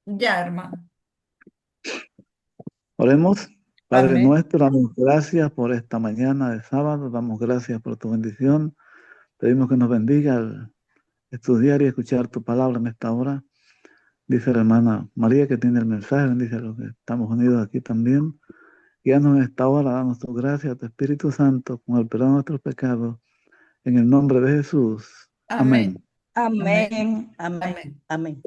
Ya, hermano. Oremos. Padre Amén. nuestro, damos gracias por esta mañana de sábado, damos gracias por tu bendición. Pedimos que nos bendiga al estudiar y escuchar tu palabra en esta hora. Dice la hermana María que tiene el mensaje, bendice a los que estamos unidos aquí también. Guíanos en esta hora, danos tu gracia, tu Espíritu Santo, con el perdón de nuestros pecados, en el nombre de Jesús. Amén. Amén. Amén. Amén, amén, Amén. amén.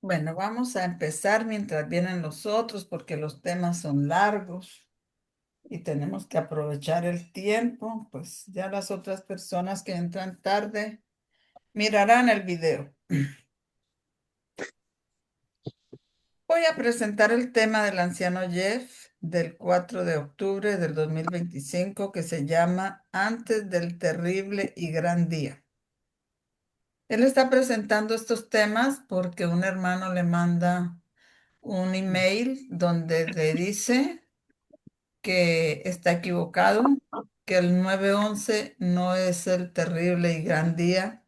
Bueno, vamos a empezar mientras vienen los otros porque los temas son largos y tenemos que aprovechar el tiempo. Pues ya las otras personas que entran tarde mirarán el video. Voy a presentar el tema del anciano Jeff del 4 de octubre del 2025 que se llama Antes del terrible y gran día. Él está presentando estos temas porque un hermano le manda un email donde le dice que está equivocado, que el 9/11 no es el terrible y gran día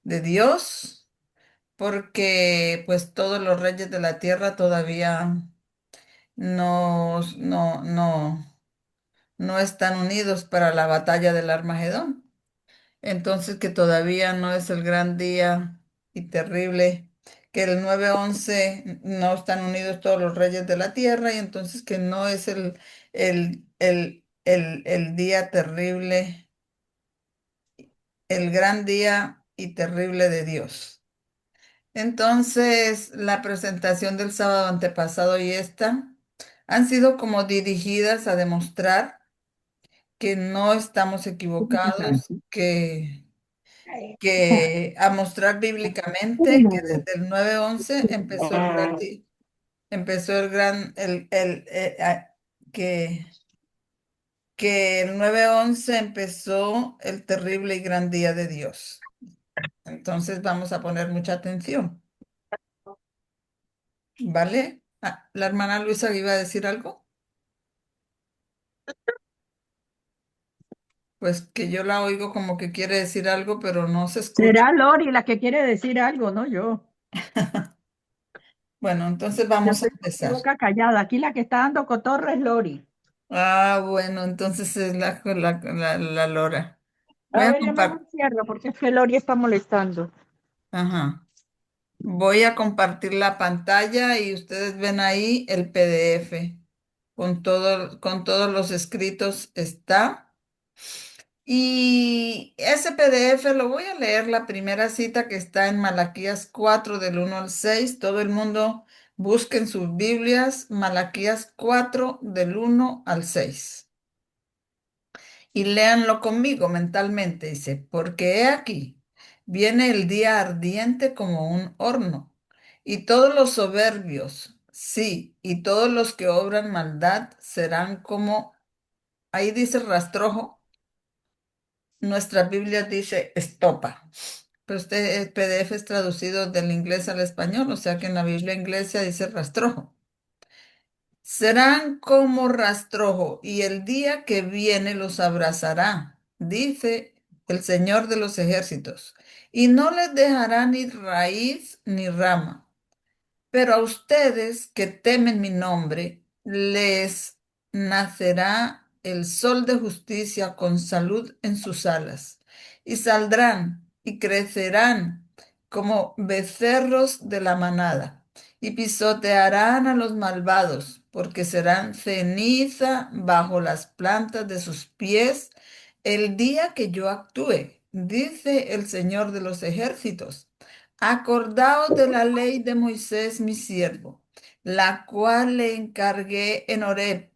de Dios, porque pues todos los reyes de la tierra todavía no están unidos para la batalla del Armagedón. Entonces que todavía no es el gran día y terrible, que el 9/11 no están unidos todos los reyes de la tierra y entonces que no es el día terrible, el gran día y terrible de Dios. Entonces, la presentación del sábado antepasado y esta han sido como dirigidas a demostrar que no estamos equivocados, que a mostrar bíblicamente que desde el 9/11 empezó el gran, que el 9/11 empezó el terrible y gran día de Dios. Entonces vamos a poner mucha atención, ¿vale? Ah, la hermana Luisa iba a decir algo, pues que yo la oigo como que quiere decir algo, pero no se escucha. Será Lori la que quiere decir algo, no yo. Bueno, entonces Yo vamos a estoy con mi empezar. boca callada. Aquí la que está dando cotorra es Lori. Ah, bueno, entonces es la Lora. Voy A a ver, yo compartir. mejor cierro porque es que Lori está molestando. Ajá. Voy a compartir la pantalla y ustedes ven ahí el PDF con todos los escritos está. Y ese PDF lo voy a leer la primera cita que está en Malaquías 4 del 1 al 6. Todo el mundo busque en sus Biblias Malaquías 4 del 1 al 6. Y léanlo conmigo mentalmente. Dice, porque he aquí, viene el día ardiente como un horno, y todos los soberbios, sí, y todos los que obran maldad serán como, ahí dice rastrojo, nuestra Biblia dice estopa. Pero este PDF es traducido del inglés al español, o sea que en la Biblia inglesa dice rastrojo. Serán como rastrojo, y el día que viene los abrazará, dice el Señor de los ejércitos, y no les dejará ni raíz ni rama. Pero a ustedes que temen mi nombre, les nacerá el sol de justicia con salud en sus alas, y saldrán y crecerán como becerros de la manada, y pisotearán a los malvados, porque serán ceniza bajo las plantas de sus pies el día que yo actúe, dice el Señor de los ejércitos. Acordaos de la ley de Moisés, mi siervo, la cual le encargué en Horeb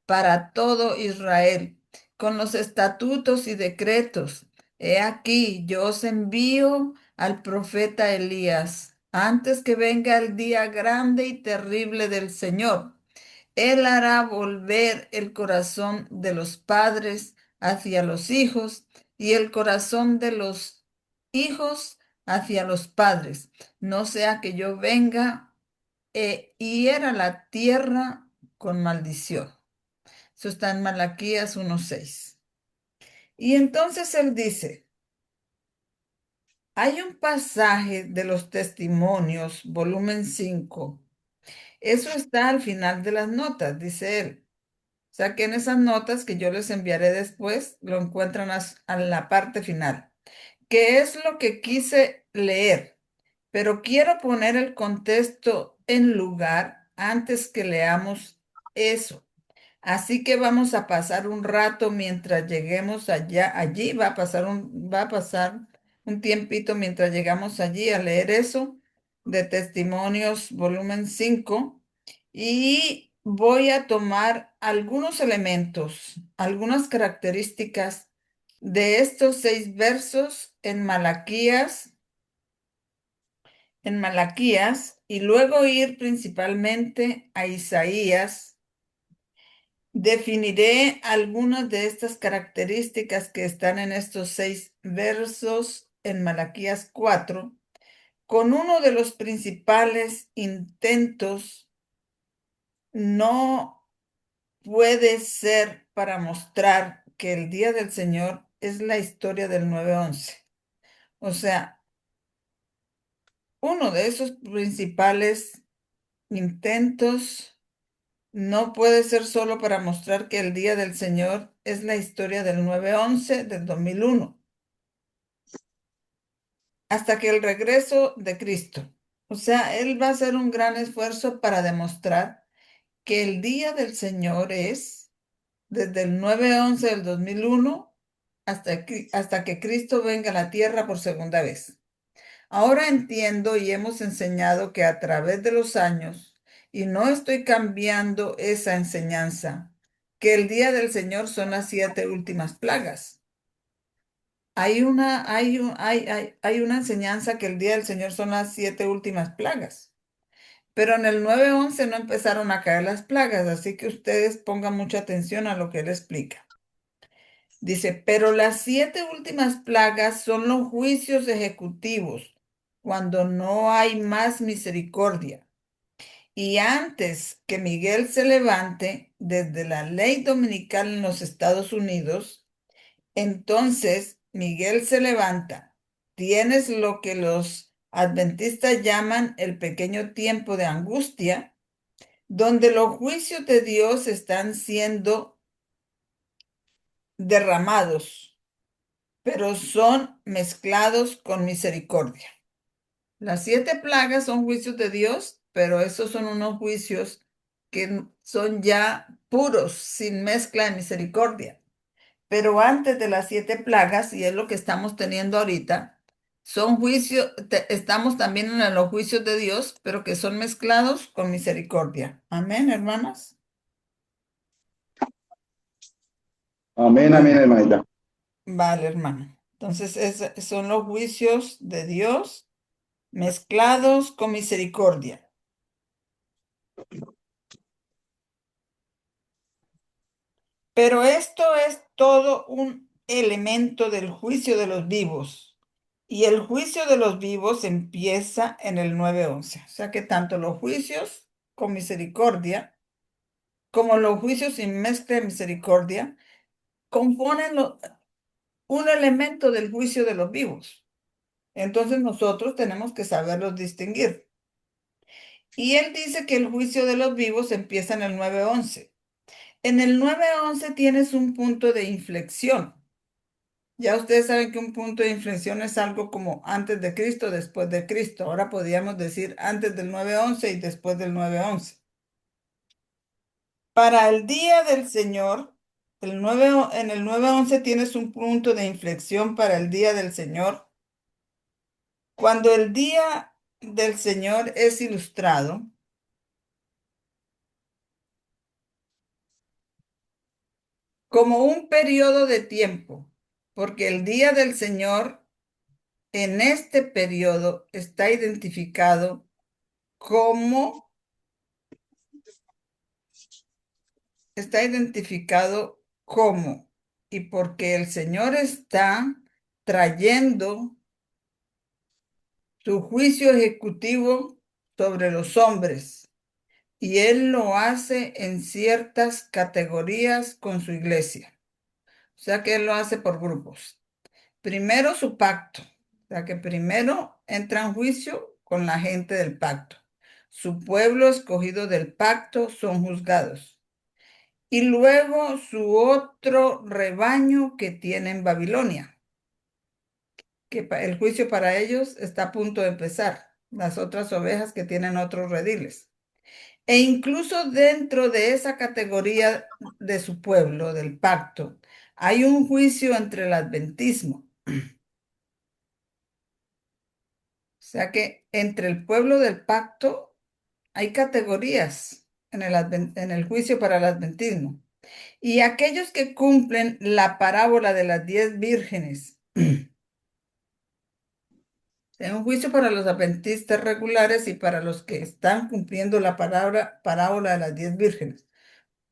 para todo Israel, con los estatutos y decretos. He aquí, yo os envío al profeta Elías, antes que venga el día grande y terrible del Señor. Él hará volver el corazón de los padres hacia los hijos y el corazón de los hijos hacia los padres, no sea que yo venga y hiera la tierra con maldición. Eso está en Malaquías 1:6. Y entonces él dice, hay un pasaje de los Testimonios, volumen 5. Eso está al final de las notas, dice él. O sea que en esas notas que yo les enviaré después, lo encuentran a la parte final, que es lo que quise leer, pero quiero poner el contexto en lugar antes que leamos eso. Así que vamos a pasar un rato mientras lleguemos allí va a pasar un tiempito mientras llegamos allí a leer eso de Testimonios, volumen 5, y voy a tomar algunos elementos, algunas características de estos 6 versos en Malaquías, y luego ir principalmente a Isaías. Definiré algunas de estas características que están en estos 6 versos en Malaquías 4, con uno de los principales intentos. No puede ser para mostrar que el día del Señor es la historia del 9/11. O sea, uno de esos principales intentos no puede ser solo para mostrar que el día del Señor es la historia del 9/11 del 2001, hasta que el regreso de Cristo. O sea, Él va a hacer un gran esfuerzo para demostrar que el día del Señor es desde el 9/11 del 2001 hasta que Cristo venga a la tierra por segunda vez. Ahora entiendo y hemos enseñado que a través de los años, y no estoy cambiando esa enseñanza, que el día del Señor son las 7 últimas plagas. Hay una enseñanza que el día del Señor son las 7 últimas plagas, pero en el 9/11 no empezaron a caer las plagas, así que ustedes pongan mucha atención a lo que él explica. Dice, pero las 7 últimas plagas son los juicios ejecutivos, cuando no hay más misericordia. Y antes que Miguel se levante desde la ley dominical en los Estados Unidos, entonces Miguel se levanta. Tienes lo que los adventistas llaman el pequeño tiempo de angustia, donde los juicios de Dios están siendo derramados, pero son mezclados con misericordia. Las 7 plagas son juicios de Dios, pero esos son unos juicios que son ya puros, sin mezcla de misericordia. Pero antes de las 7 plagas, y es lo que estamos teniendo ahorita, son juicios, estamos también en los juicios de Dios, pero que son mezclados con misericordia. Amén, hermanas. Amén, amén, hermanita. Vale, hermano. Entonces, son los juicios de Dios mezclados con misericordia. Pero esto es todo un elemento del juicio de los vivos. Y el juicio de los vivos empieza en el 9/11. O sea que tanto los juicios con misericordia como los juicios sin mezcla de misericordia componen un elemento del juicio de los vivos. Entonces nosotros tenemos que saberlos distinguir. Y él dice que el juicio de los vivos empieza en el 9/11. En el 9/11 tienes un punto de inflexión. Ya ustedes saben que un punto de inflexión es algo como antes de Cristo, después de Cristo. Ahora podríamos decir antes del 9/11 y después del 9/11. Para el día del Señor, en el 9/11 tienes un punto de inflexión para el día del Señor. Cuando el día del Señor es ilustrado como un periodo de tiempo, porque el día del Señor en este periodo como, está identificado como, y porque el Señor está trayendo su juicio ejecutivo sobre los hombres. y Él lo hace en ciertas categorías con su iglesia. O sea que Él lo hace por grupos. Primero su pacto. O sea que primero entra en juicio con la gente del pacto. Su pueblo escogido del pacto son juzgados. Y luego su otro rebaño que tiene en Babilonia, que el juicio para ellos está a punto de empezar. Las otras ovejas que tienen otros rediles. E incluso dentro de esa categoría de su pueblo, del pacto, hay un juicio entre el adventismo. O sea que entre el pueblo del pacto hay categorías en el juicio para el adventismo. Y aquellos que cumplen la parábola de las 10 vírgenes, es un juicio para los adventistas regulares y para los que están cumpliendo la parábola de las 10 vírgenes.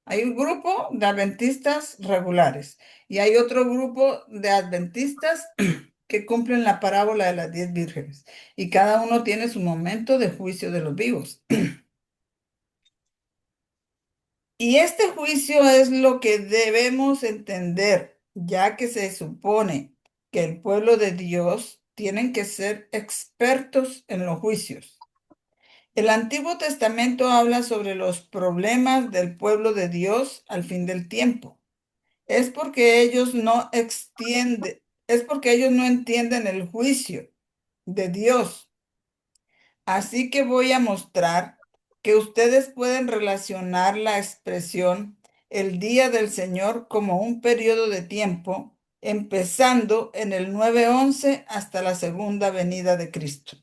Hay un grupo de adventistas regulares y hay otro grupo de adventistas que cumplen la parábola de las 10 vírgenes. Y cada uno tiene su momento de juicio de los vivos. Y este juicio es lo que debemos entender, ya que se supone que el pueblo de Dios tienen que ser expertos en los juicios. El Antiguo Testamento habla sobre los problemas del pueblo de Dios al fin del tiempo. Es porque ellos no es porque ellos no entienden el juicio de Dios. Así que voy a mostrar que ustedes pueden relacionar la expresión el día del Señor como un periodo de tiempo, empezando en el 911 hasta la segunda venida de Cristo.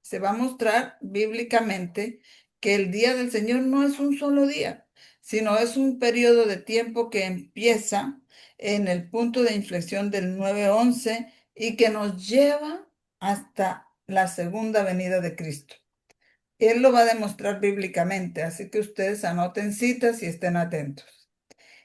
Se va a mostrar bíblicamente que el día del Señor no es un solo día, sino es un periodo de tiempo que empieza en el punto de inflexión del 911 y que nos lleva hasta la segunda venida de Cristo. Él lo va a demostrar bíblicamente, así que ustedes anoten citas y estén atentos.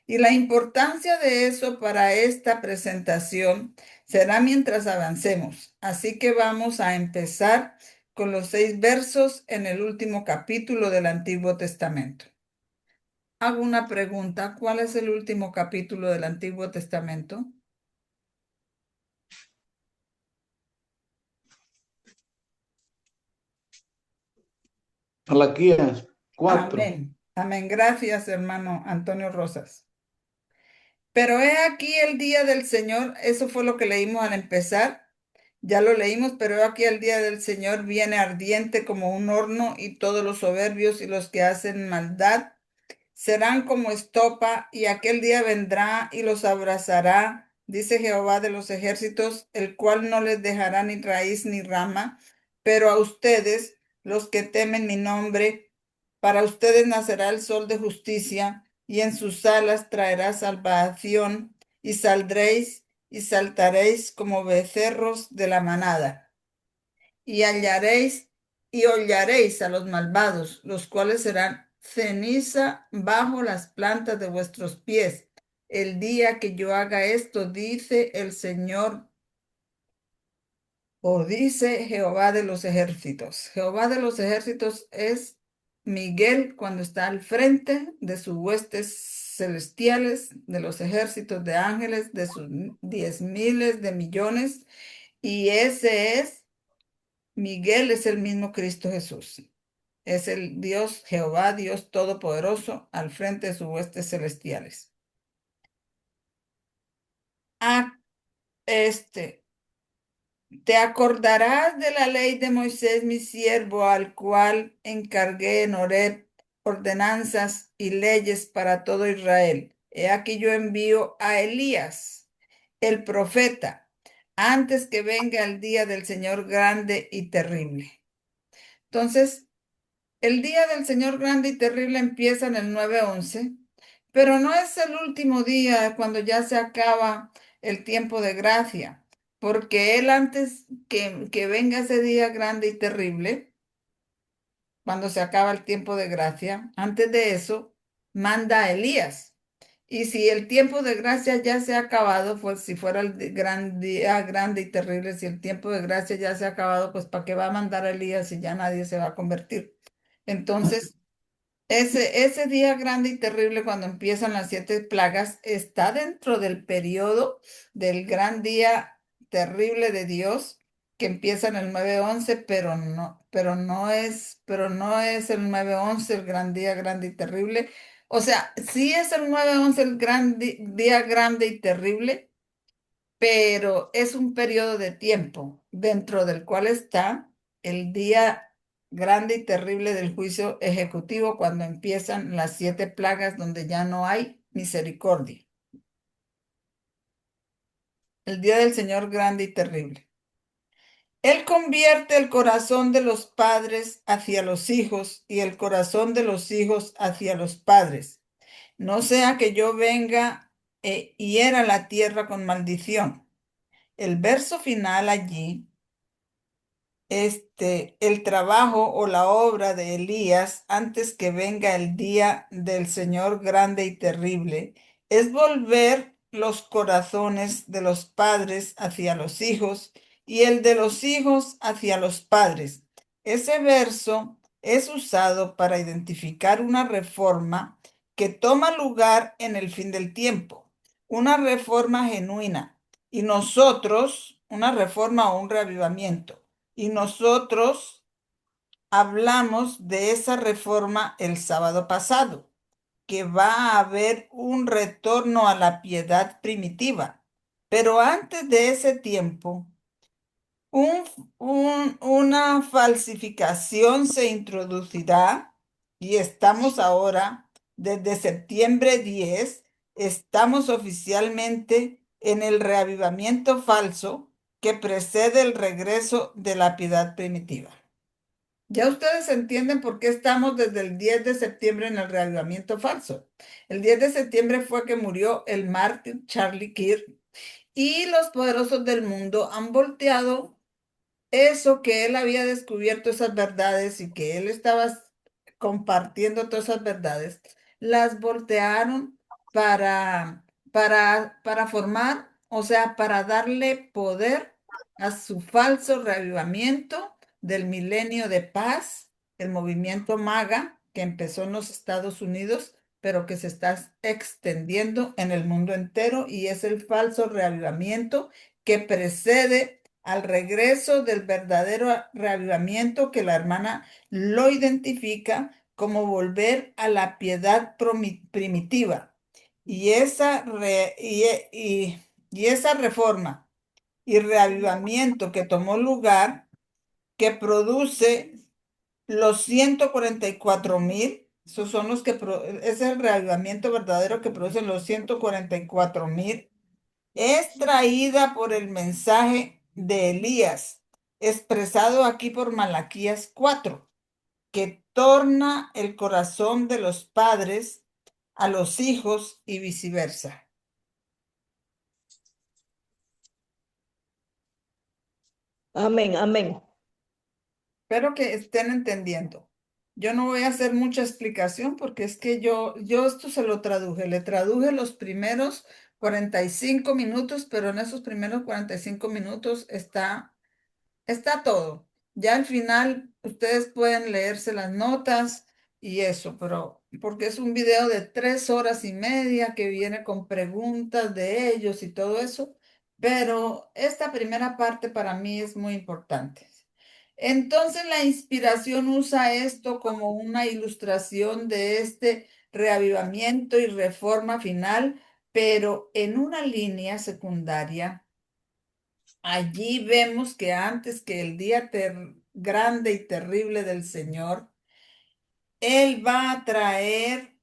Y la importancia de eso para esta presentación será mientras avancemos. Así que vamos a empezar con los 6 versos en el último capítulo del Antiguo Testamento. Hago una pregunta. ¿Cuál es el último capítulo del Antiguo Testamento? Malaquías 4. Amén. Amén. Gracias, hermano Antonio Rosas. Pero he aquí el día del Señor. Eso fue lo que leímos al empezar. Ya lo leímos, pero he aquí el día del Señor viene ardiente como un horno y todos los soberbios y los que hacen maldad serán como estopa, y aquel día vendrá y los abrazará, dice Jehová de los ejércitos, el cual no les dejará ni raíz ni rama, pero a ustedes, los que temen mi nombre, para ustedes nacerá el sol de justicia, y en sus alas traerá salvación, y saldréis y saltaréis como becerros de la manada. Y hallaréis y hollaréis a los malvados, los cuales serán ceniza bajo las plantas de vuestros pies. El día que yo haga esto, dice el Señor, o dice Jehová de los ejércitos. Jehová de los ejércitos es Miguel cuando está al frente de sus huestes celestiales, de los ejércitos de ángeles, de sus 10,000 de millones, y ese es Miguel, es el mismo Cristo Jesús. Es el Dios Jehová, Dios Todopoderoso, al frente de sus huestes celestiales. A este, te acordarás de la ley de Moisés, mi siervo, al cual encargué en Horeb ordenanzas y leyes para todo Israel. He aquí yo envío a Elías, el profeta, antes que venga el día del Señor grande y terrible. Entonces, el día del Señor grande y terrible empieza en el 911, pero no es el último día cuando ya se acaba el tiempo de gracia, porque Él antes que venga ese día grande y terrible, cuando se acaba el tiempo de gracia, antes de eso, manda a Elías. Y si el tiempo de gracia ya se ha acabado, pues si fuera el gran día grande y terrible, si el tiempo de gracia ya se ha acabado, pues ¿para qué va a mandar a Elías si ya nadie se va a convertir? Entonces, ese día grande y terrible cuando empiezan las 7 plagas está dentro del periodo del gran día terrible de Dios que empieza en el 9/11, pero no es el 9/11 el gran día grande y terrible. O sea, sí es el 9/11 el día grande y terrible, pero es un periodo de tiempo dentro del cual está el día grande y terrible del juicio ejecutivo cuando empiezan las 7 plagas donde ya no hay misericordia. El día del Señor grande y terrible. Él convierte el corazón de los padres hacia los hijos y el corazón de los hijos hacia los padres. No sea que yo venga e hiera la tierra con maldición. El verso final allí, el trabajo o la obra de Elías antes que venga el día del Señor grande y terrible, es volver los corazones de los padres hacia los hijos y el de los hijos hacia los padres. Ese verso es usado para identificar una reforma que toma lugar en el fin del tiempo, una reforma genuina, y nosotros, una reforma o un reavivamiento. Y nosotros hablamos de esa reforma el sábado pasado, que va a haber un retorno a la piedad primitiva. Pero antes de ese tiempo, un- una falsificación se introducirá y estamos ahora, desde septiembre 10, estamos oficialmente en el reavivamiento falso que precede el regreso de la piedad primitiva. Ya ustedes entienden por qué estamos desde el 10 de septiembre en el reavivamiento falso. El 10 de septiembre fue que murió el mártir Charlie Kirk y los poderosos del mundo han volteado eso que él había descubierto, esas verdades y que él estaba compartiendo todas esas verdades, las voltearon para formar, o sea, para darle poder a su falso reavivamiento del milenio de paz, el movimiento MAGA, que empezó en los Estados Unidos, pero que se está extendiendo en el mundo entero y es el falso reavivamiento que precede al regreso del verdadero reavivamiento que la hermana lo identifica como volver a la piedad primitiva. Y esa reforma y reavivamiento que tomó lugar, que produce los 144,000, esos son los que, es el reavivamiento verdadero que producen los 144,000, es traída por el mensaje de Elías, expresado aquí por Malaquías 4, que torna el corazón de los padres a los hijos y viceversa. Amén, amén. Espero que estén entendiendo. Yo no voy a hacer mucha explicación porque es que yo esto se lo traduje. Le traduje los primeros 45 minutos, pero en esos primeros 45 minutos está todo. Ya al final ustedes pueden leerse las notas y eso, pero porque es un video de 3 horas y media que viene con preguntas de ellos y todo eso, pero esta primera parte para mí es muy importante. Entonces la inspiración usa esto como una ilustración de este reavivamiento y reforma final, pero en una línea secundaria. Allí vemos que antes que el día grande y terrible del Señor, Él va a traer,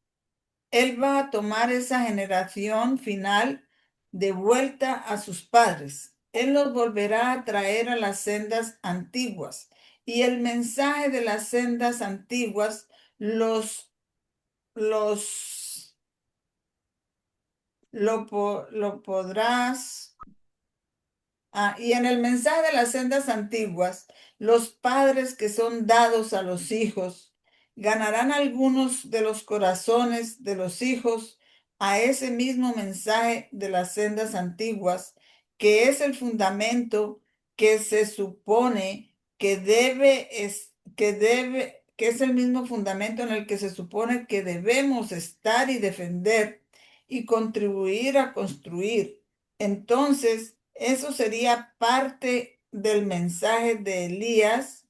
Él va a tomar esa generación final de vuelta a sus padres. Él los volverá a traer a las sendas antiguas. Y el mensaje de las sendas antiguas los, los, lo podrás. Y en el mensaje de las sendas antiguas, los padres que son dados a los hijos ganarán algunos de los corazones de los hijos a ese mismo mensaje de las sendas antiguas, que es el fundamento que se supone que que es el mismo fundamento en el que se supone que debemos estar y defender y contribuir a construir. Entonces, eso sería parte del mensaje de Elías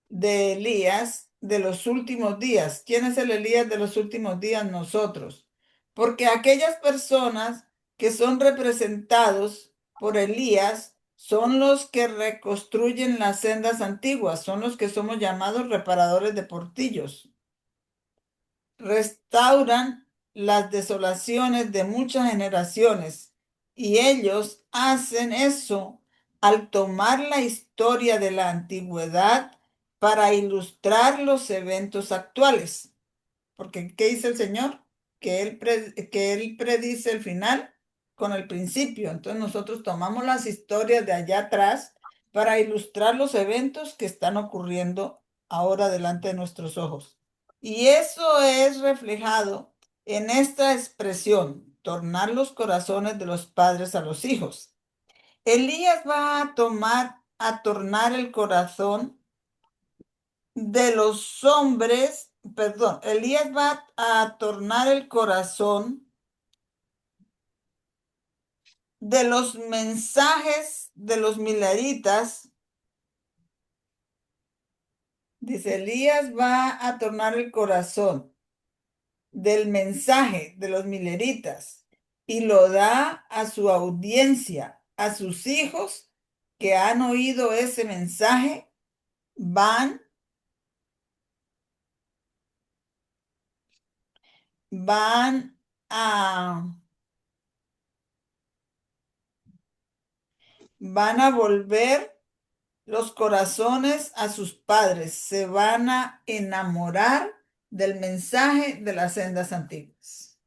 de los últimos días. ¿Quién es el Elías de los últimos días? Nosotros. Porque aquellas personas que son representados por Elías son los que reconstruyen las sendas antiguas, son los que somos llamados reparadores de portillos. Restauran las desolaciones de muchas generaciones y ellos hacen eso al tomar la historia de la antigüedad para ilustrar los eventos actuales. Porque, ¿qué dice el Señor? Que él predice el final con el principio. Entonces nosotros tomamos las historias de allá atrás para ilustrar los eventos que están ocurriendo ahora delante de nuestros ojos. Y eso es reflejado en esta expresión, tornar los corazones de los padres a los hijos. Elías va a tornar el corazón de los hombres, perdón, Elías va a tornar el corazón de los mensajes de los mileritas. Dice, Elías va a tornar el corazón del mensaje de los mileritas y lo da a su audiencia, a sus hijos que han oído ese mensaje, van a volver los corazones a sus padres, se van a enamorar del mensaje de las sendas antiguas.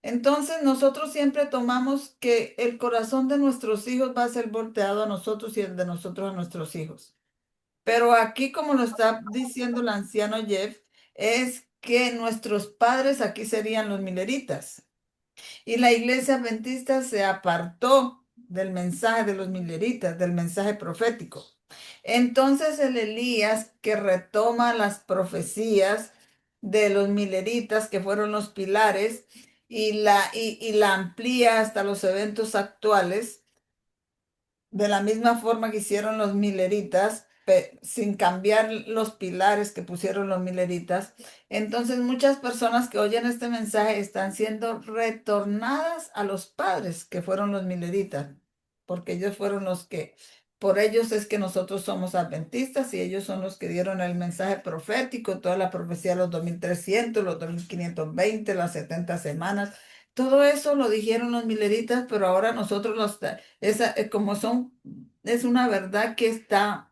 Entonces nosotros siempre tomamos que el corazón de nuestros hijos va a ser volteado a nosotros y el de nosotros a nuestros hijos. Pero aquí, como lo está diciendo el anciano Jeff, es que nuestros padres aquí serían los mileritas. Y la iglesia adventista se apartó del mensaje de los mileritas, del mensaje profético. Entonces el Elías que retoma las profecías de los mileritas, que fueron los pilares, y la amplía hasta los eventos actuales, de la misma forma que hicieron los mileritas, sin cambiar los pilares que pusieron los mileritas. Entonces muchas personas que oyen este mensaje están siendo retornadas a los padres que fueron los mileritas, porque ellos fueron los que, por ellos es que nosotros somos adventistas y ellos son los que dieron el mensaje profético, toda la profecía de los 2300, los 2520, las 70 semanas. Todo eso lo dijeron los mileritas, pero ahora nosotros como son, es una verdad que está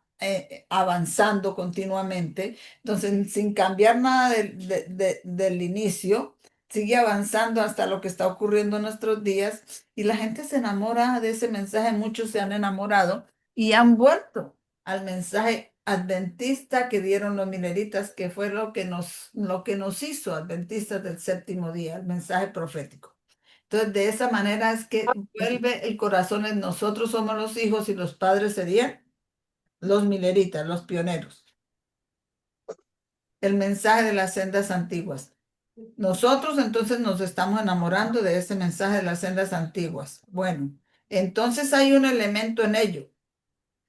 avanzando continuamente, entonces sin cambiar nada del inicio, sigue avanzando hasta lo que está ocurriendo en nuestros días y la gente se enamora de ese mensaje, muchos se han enamorado y han vuelto al mensaje adventista que dieron los mileritas, que fue lo que nos hizo adventistas del séptimo día, el mensaje profético. Entonces, de esa manera es que vuelve el corazón en nosotros somos los hijos y los padres serían los mileritas, los pioneros. El mensaje de las sendas antiguas. Nosotros entonces nos estamos enamorando de ese mensaje de las sendas antiguas. Bueno, entonces hay un elemento en ello.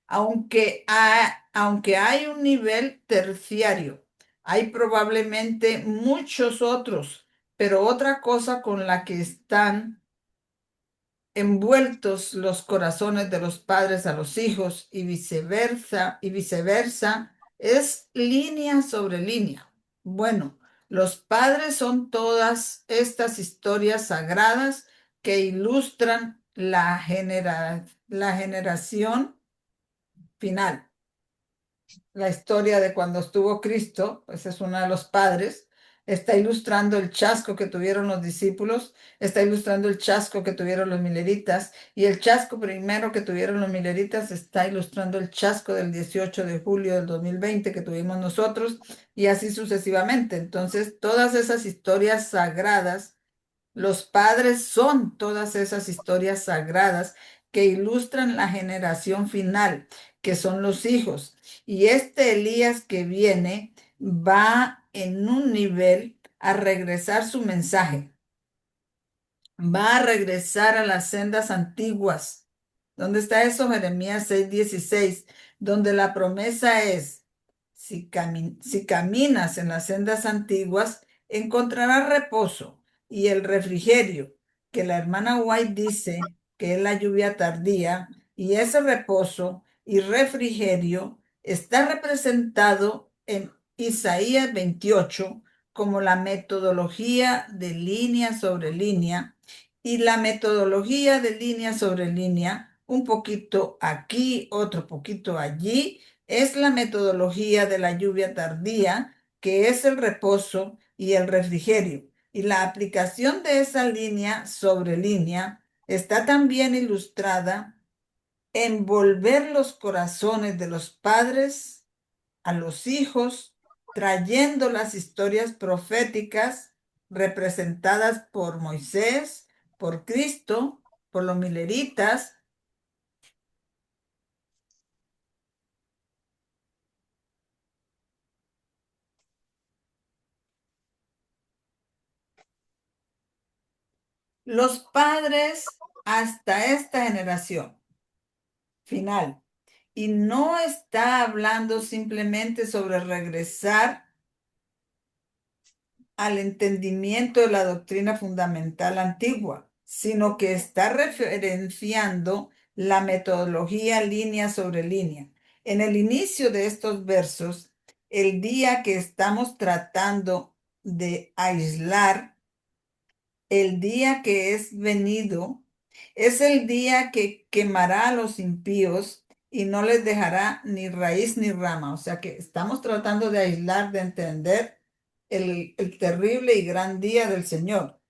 Aunque hay un nivel terciario, hay probablemente muchos otros, pero otra cosa con la que están envueltos los corazones de los padres a los hijos y viceversa, es línea sobre línea. Bueno, los padres son todas estas historias sagradas que ilustran la generación final. La historia de cuando estuvo Cristo, pues es uno de los padres, está ilustrando el chasco que tuvieron los discípulos, está ilustrando el chasco que tuvieron los mileritas, y el chasco primero que tuvieron los mileritas está ilustrando el chasco del 18 de julio del 2020 que tuvimos nosotros, y así sucesivamente. Entonces, todas esas historias sagradas, los padres son todas esas historias sagradas que ilustran la generación final, que son los hijos. Y este Elías que viene va en un nivel a regresar su mensaje. Va a regresar a las sendas antiguas. ¿Dónde está eso? Jeremías 6:16, donde la promesa es, si caminas en las sendas antiguas, encontrarás reposo y el refrigerio, que la hermana White dice que es la lluvia tardía, y ese reposo y refrigerio está representado en Isaías 28 como la metodología de línea sobre línea y la metodología de línea sobre línea, un poquito aquí, otro poquito allí, es la metodología de la lluvia tardía, que es el reposo y el refrigerio. Y la aplicación de esa línea sobre línea está también ilustrada en volver los corazones de los padres a los hijos, trayendo las historias proféticas representadas por Moisés, por Cristo, por los mileritas. Los padres hasta esta generación final. Y no está hablando simplemente sobre regresar al entendimiento de la doctrina fundamental antigua, sino que está referenciando la metodología línea sobre línea. En el inicio de estos versos, el día que estamos tratando de aislar, el día que es venido, es el día que quemará a los impíos y no les dejará ni raíz ni rama. O sea que estamos tratando de aislar, de entender el terrible y gran día del Señor,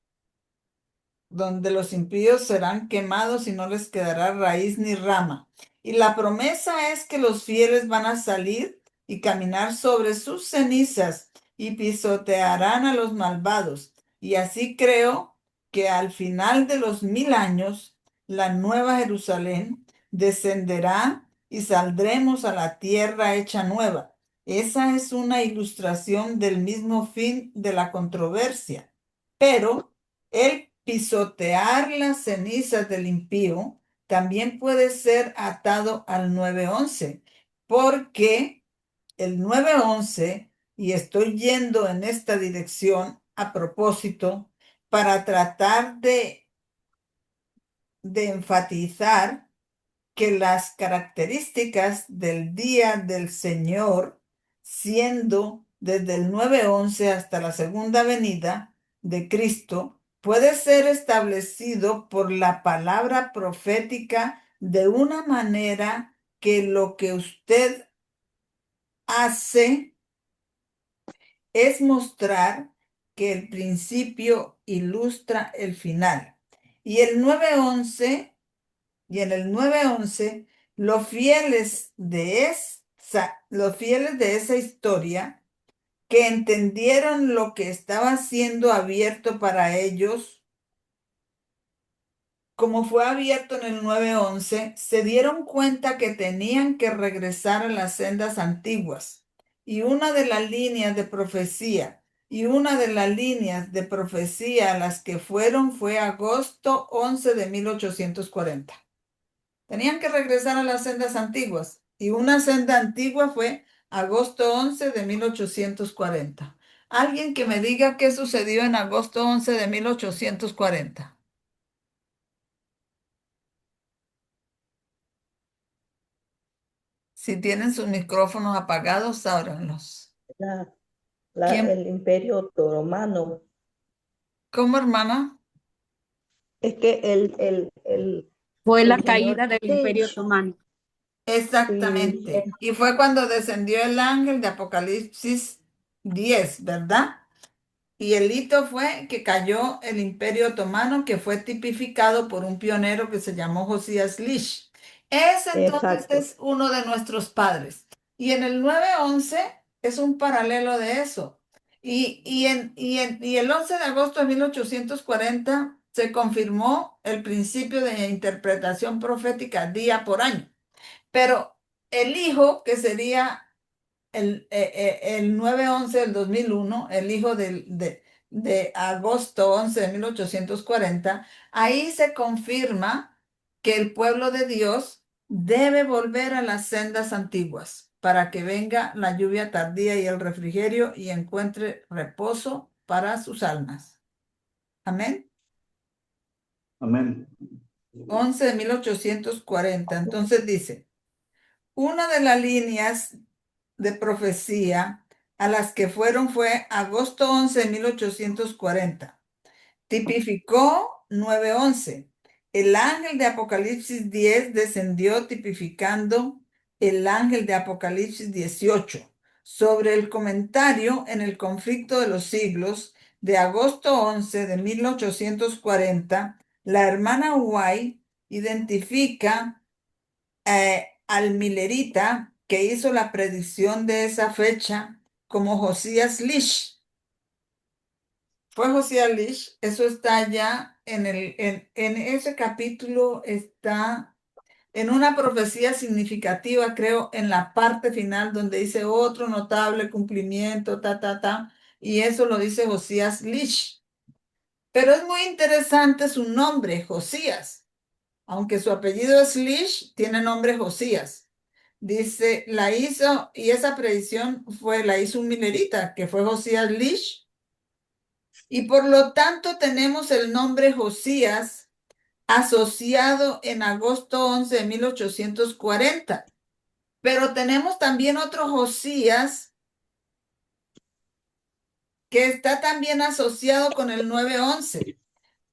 donde los impíos serán quemados y no les quedará raíz ni rama. Y la promesa es que los fieles van a salir y caminar sobre sus cenizas y pisotearán a los malvados. Y así creo que al final de los 1000 años, la nueva Jerusalén descenderá y saldremos a la tierra hecha nueva. Esa es una ilustración del mismo fin de la controversia. Pero el pisotear las cenizas del impío también puede ser atado al 9:11, porque el 9:11, y estoy yendo en esta dirección a propósito, para tratar de enfatizar que las características del día del Señor, siendo desde el 9:11 hasta la segunda venida de Cristo, puede ser establecido por la palabra profética de una manera que lo que usted hace es mostrar que el principio ilustra el final. Y el 9:11 y en el 9:11, los fieles de esa historia que entendieron lo que estaba siendo abierto para ellos, como fue abierto en el 9:11, se dieron cuenta que tenían que regresar a las sendas antiguas. Y una de las líneas de profecía, a las que fueron fue agosto 11 de 1840. Tenían que regresar a las sendas antiguas. Y una senda antigua fue agosto 11 de 1840. Alguien que me diga qué sucedió en agosto 11 de 1840. Si tienen sus micrófonos apagados, ábranlos. La- ¿Quién? el Imperio Otomano. ¿Cómo, hermana? Es que Fue la el Señor caída del Imperio Otomano. Exactamente. sí, Y fue cuando descendió el ángel de Apocalipsis 10, ¿verdad? Y el hito fue que cayó el Imperio Otomano, que fue tipificado por un pionero que se llamó Josías Lish. Ese entonces exacto. es uno de nuestros padres. Y en el 9:11 es un paralelo de eso. Y el 11 de agosto de 1840 se confirmó el principio de interpretación profética día por año. Pero el hijo, que sería el 9/11 del 2001, el hijo de agosto 11 de 1840, ahí se confirma que el pueblo de Dios debe volver a las sendas antiguas para que venga la lluvia tardía y el refrigerio y encuentre reposo para sus almas. Amén. Amén. 11 de 1840. Entonces dice, una de las líneas de profecía a las que fueron fue agosto 11 de 1840. Tipificó 9/11. El ángel de Apocalipsis 10 descendió tipificando el ángel de Apocalipsis 18. Sobre el comentario en el conflicto de los siglos de agosto 11 de 1840, la hermana White identifica al Millerita que hizo la predicción de esa fecha como Josías Lish. Fue Josías Lish, eso está ya en ese capítulo, está en una profecía significativa, creo, en la parte final donde dice otro notable cumplimiento, y eso lo dice Josías Lish. Pero es muy interesante su nombre, Josías, aunque su apellido es Lish, tiene nombre Josías. Dice, la hizo, y esa predicción la hizo un milerita, que fue Josías Lish, y por lo tanto tenemos el nombre Josías asociado en agosto 11 de 1840. Pero tenemos también otro Josías que está también asociado con el 9/11,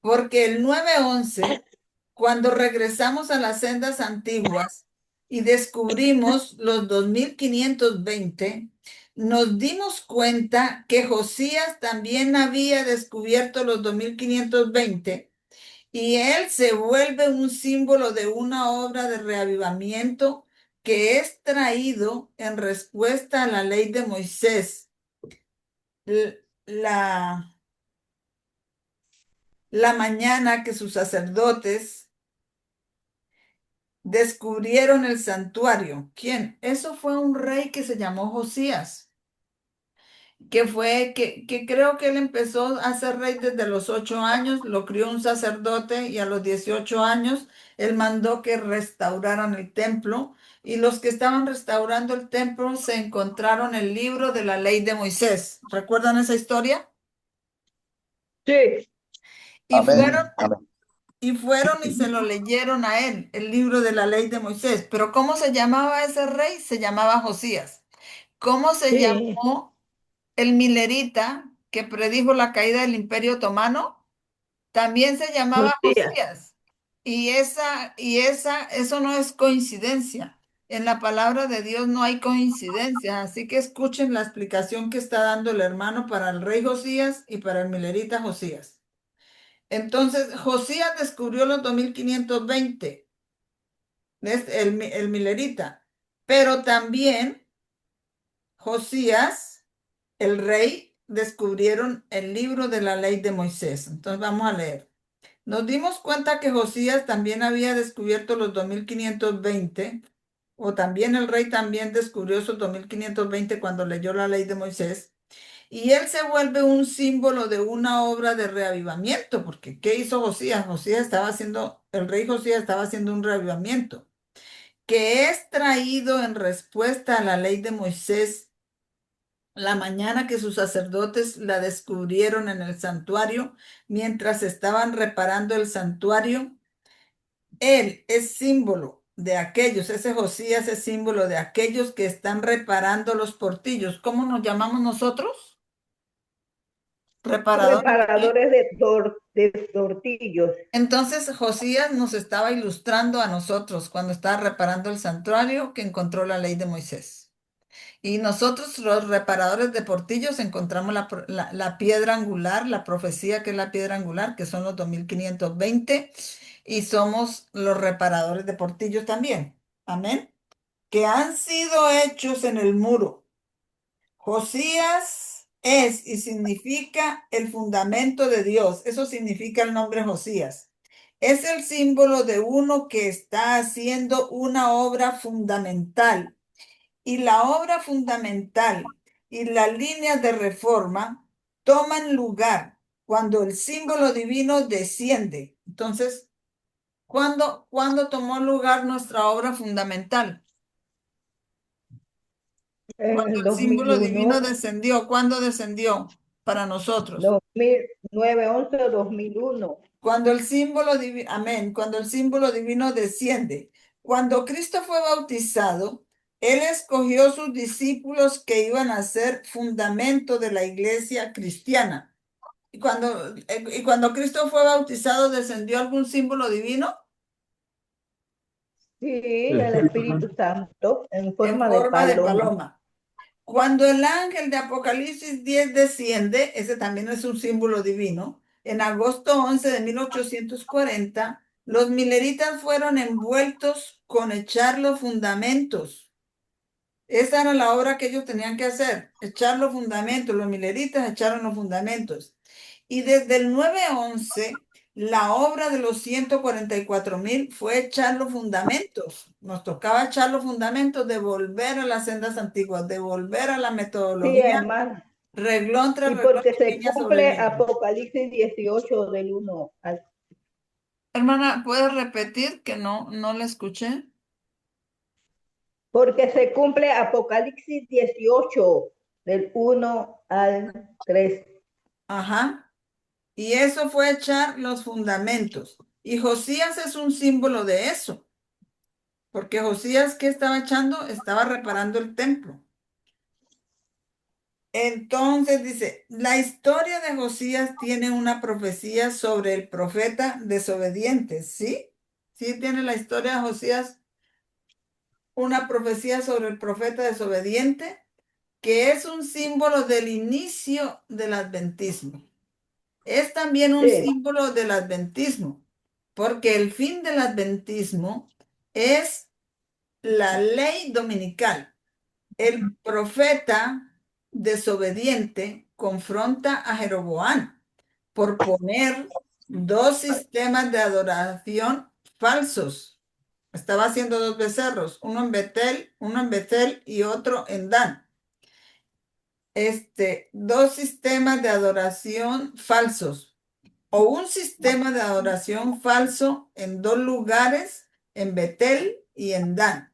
porque el 9/11, cuando regresamos a las sendas antiguas y descubrimos los 2520, nos dimos cuenta que Josías también había descubierto los 2520 y él se vuelve un símbolo de una obra de reavivamiento que es traído en respuesta a la ley de Moisés. La, la mañana que sus sacerdotes descubrieron el santuario. ¿Quién? Eso fue un rey que se llamó Josías, que creo que él empezó a ser rey desde los 8 años, lo crió un sacerdote y a los 18 años él mandó que restauraran el templo y los que estaban restaurando el templo se encontraron el libro de la ley de Moisés. ¿Recuerdan esa historia? Sí, Y fueron Amén. Amén. Y fueron y se lo leyeron a él, el libro de la ley de Moisés. Pero ¿cómo se llamaba ese rey? Se llamaba Josías. ¿Cómo se sí, llamó el milerita que predijo la caída del Imperio Otomano? También se llamaba Josías. Josías. Eso no es coincidencia. En la palabra de Dios no hay coincidencia. Así que escuchen la explicación que está dando el hermano para el rey Josías y para el milerita Josías. Entonces, Josías descubrió los 2520, es el milerita, pero también Josías, el rey, descubrieron el libro de la ley de Moisés. Entonces, vamos a leer. Nos dimos cuenta que Josías también había descubierto los 2520, o también el rey también descubrió esos 2520 cuando leyó la ley de Moisés. Y él se vuelve un símbolo de una obra de reavivamiento, porque ¿qué hizo Josías? El rey Josías estaba haciendo un reavivamiento, que es traído en respuesta a la ley de Moisés la mañana que sus sacerdotes la descubrieron en el santuario, mientras estaban reparando el santuario. Él es símbolo de aquellos, ese Josías es símbolo de aquellos que están reparando los portillos. ¿Cómo nos llamamos nosotros? ¿Reparadores de qué? Reparadores de tortillos. Entonces Josías nos estaba ilustrando a nosotros cuando estaba reparando el santuario que encontró la ley de Moisés. Y nosotros, los reparadores de portillos, encontramos la piedra angular, la profecía que es la piedra angular, que son los 2520, y somos los reparadores de portillos también. Amén. Que han sido hechos en el muro. Josías Es y significa el fundamento de Dios. Eso significa el nombre Josías. Es el símbolo de uno que está haciendo una obra fundamental. Y la obra fundamental y las líneas de reforma toman lugar cuando el símbolo divino desciende. Entonces, ¿cuándo tomó lugar nuestra obra fundamental? En Cuando el el símbolo divino 2001, descendió. ¿Cuándo descendió para nosotros? 9/11 o 2001. Cuando el símbolo divino, amén, cuando el símbolo divino desciende. Cuando Cristo fue bautizado, Él escogió sus discípulos que iban a ser fundamento de la iglesia cristiana. Y cuando Cristo fue bautizado, ¿descendió algún símbolo divino? Sí, Sí. el Espíritu Santo en En forma de forma de paloma. paloma. Cuando el ángel de Apocalipsis 10 desciende, ese también es un símbolo divino, en agosto 11 de 1840, los mileritas fueron envueltos con echar los fundamentos. Esa era la obra que ellos tenían que hacer, echar los fundamentos. Los mileritas echaron los fundamentos. Y desde el 9/11, la obra de los 144.000 fue echar los fundamentos. Nos tocaba echar los fundamentos, de volver a las sendas antiguas, de volver a la Sí, metodología, hermano. reglón tras Y reglón porque y se línea sobre cumple línea. Apocalipsis 18 del 1 al... Hermana, ¿puedes repetir que no la escuché? Porque se cumple Apocalipsis 18 del 1 al 3. Ajá. Y eso fue echar los fundamentos. Y Josías es un símbolo de eso, porque Josías, ¿qué estaba echando? Estaba reparando el templo. Entonces dice, la historia de Josías tiene una profecía sobre el profeta desobediente, ¿sí? Sí tiene la historia de Josías una profecía sobre el profeta desobediente, que es un símbolo del inicio del adventismo. Es también un Sí, símbolo del adventismo, porque el fin del adventismo es la ley dominical. El profeta desobediente confronta a Jeroboam por poner dos sistemas de adoración falsos. Estaba haciendo dos becerros, uno en Betel y otro en Dan. Dos sistemas de adoración falsos, o un sistema de adoración falso en dos lugares, en Betel y en Dan.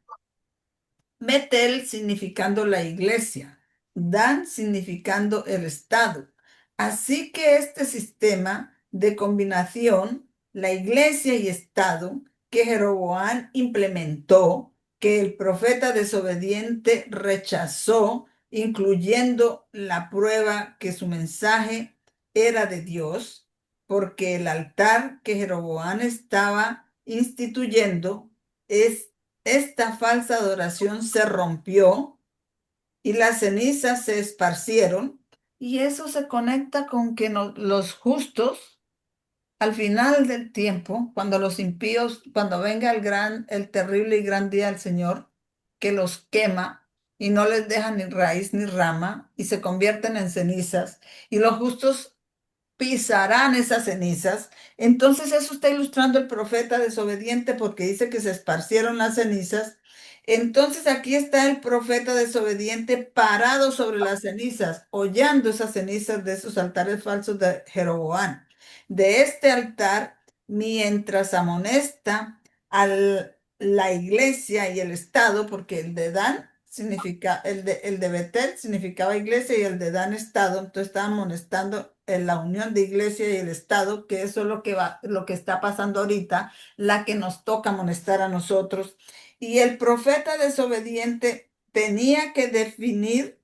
Betel significando la iglesia, Dan significando el Estado. Así que este sistema de combinación, la iglesia y Estado, que Jeroboam implementó, que el profeta desobediente rechazó, incluyendo la prueba que su mensaje era de Dios, porque el altar que Jeroboam estaba instituyendo es esta falsa adoración, se rompió y las cenizas se esparcieron, y eso se conecta con que los justos, al final del tiempo, cuando los impíos, cuando venga el terrible y gran día del Señor, que los quema y no les deja ni raíz ni rama y se convierten en cenizas, y los justos pisarán esas cenizas. Entonces eso está ilustrando el profeta desobediente, porque dice que se esparcieron las cenizas. Entonces aquí está el profeta desobediente parado sobre las cenizas, hollando esas cenizas de esos altares falsos de Jeroboam. De este altar, mientras amonesta a la iglesia y el Estado, porque el de Dan significa, el de Betel significaba iglesia y el de Dan Estado, entonces estaba amonestando en la unión de iglesia y el Estado, que eso es lo que está pasando ahorita, la que nos toca amonestar a nosotros. Y el profeta desobediente tenía que definir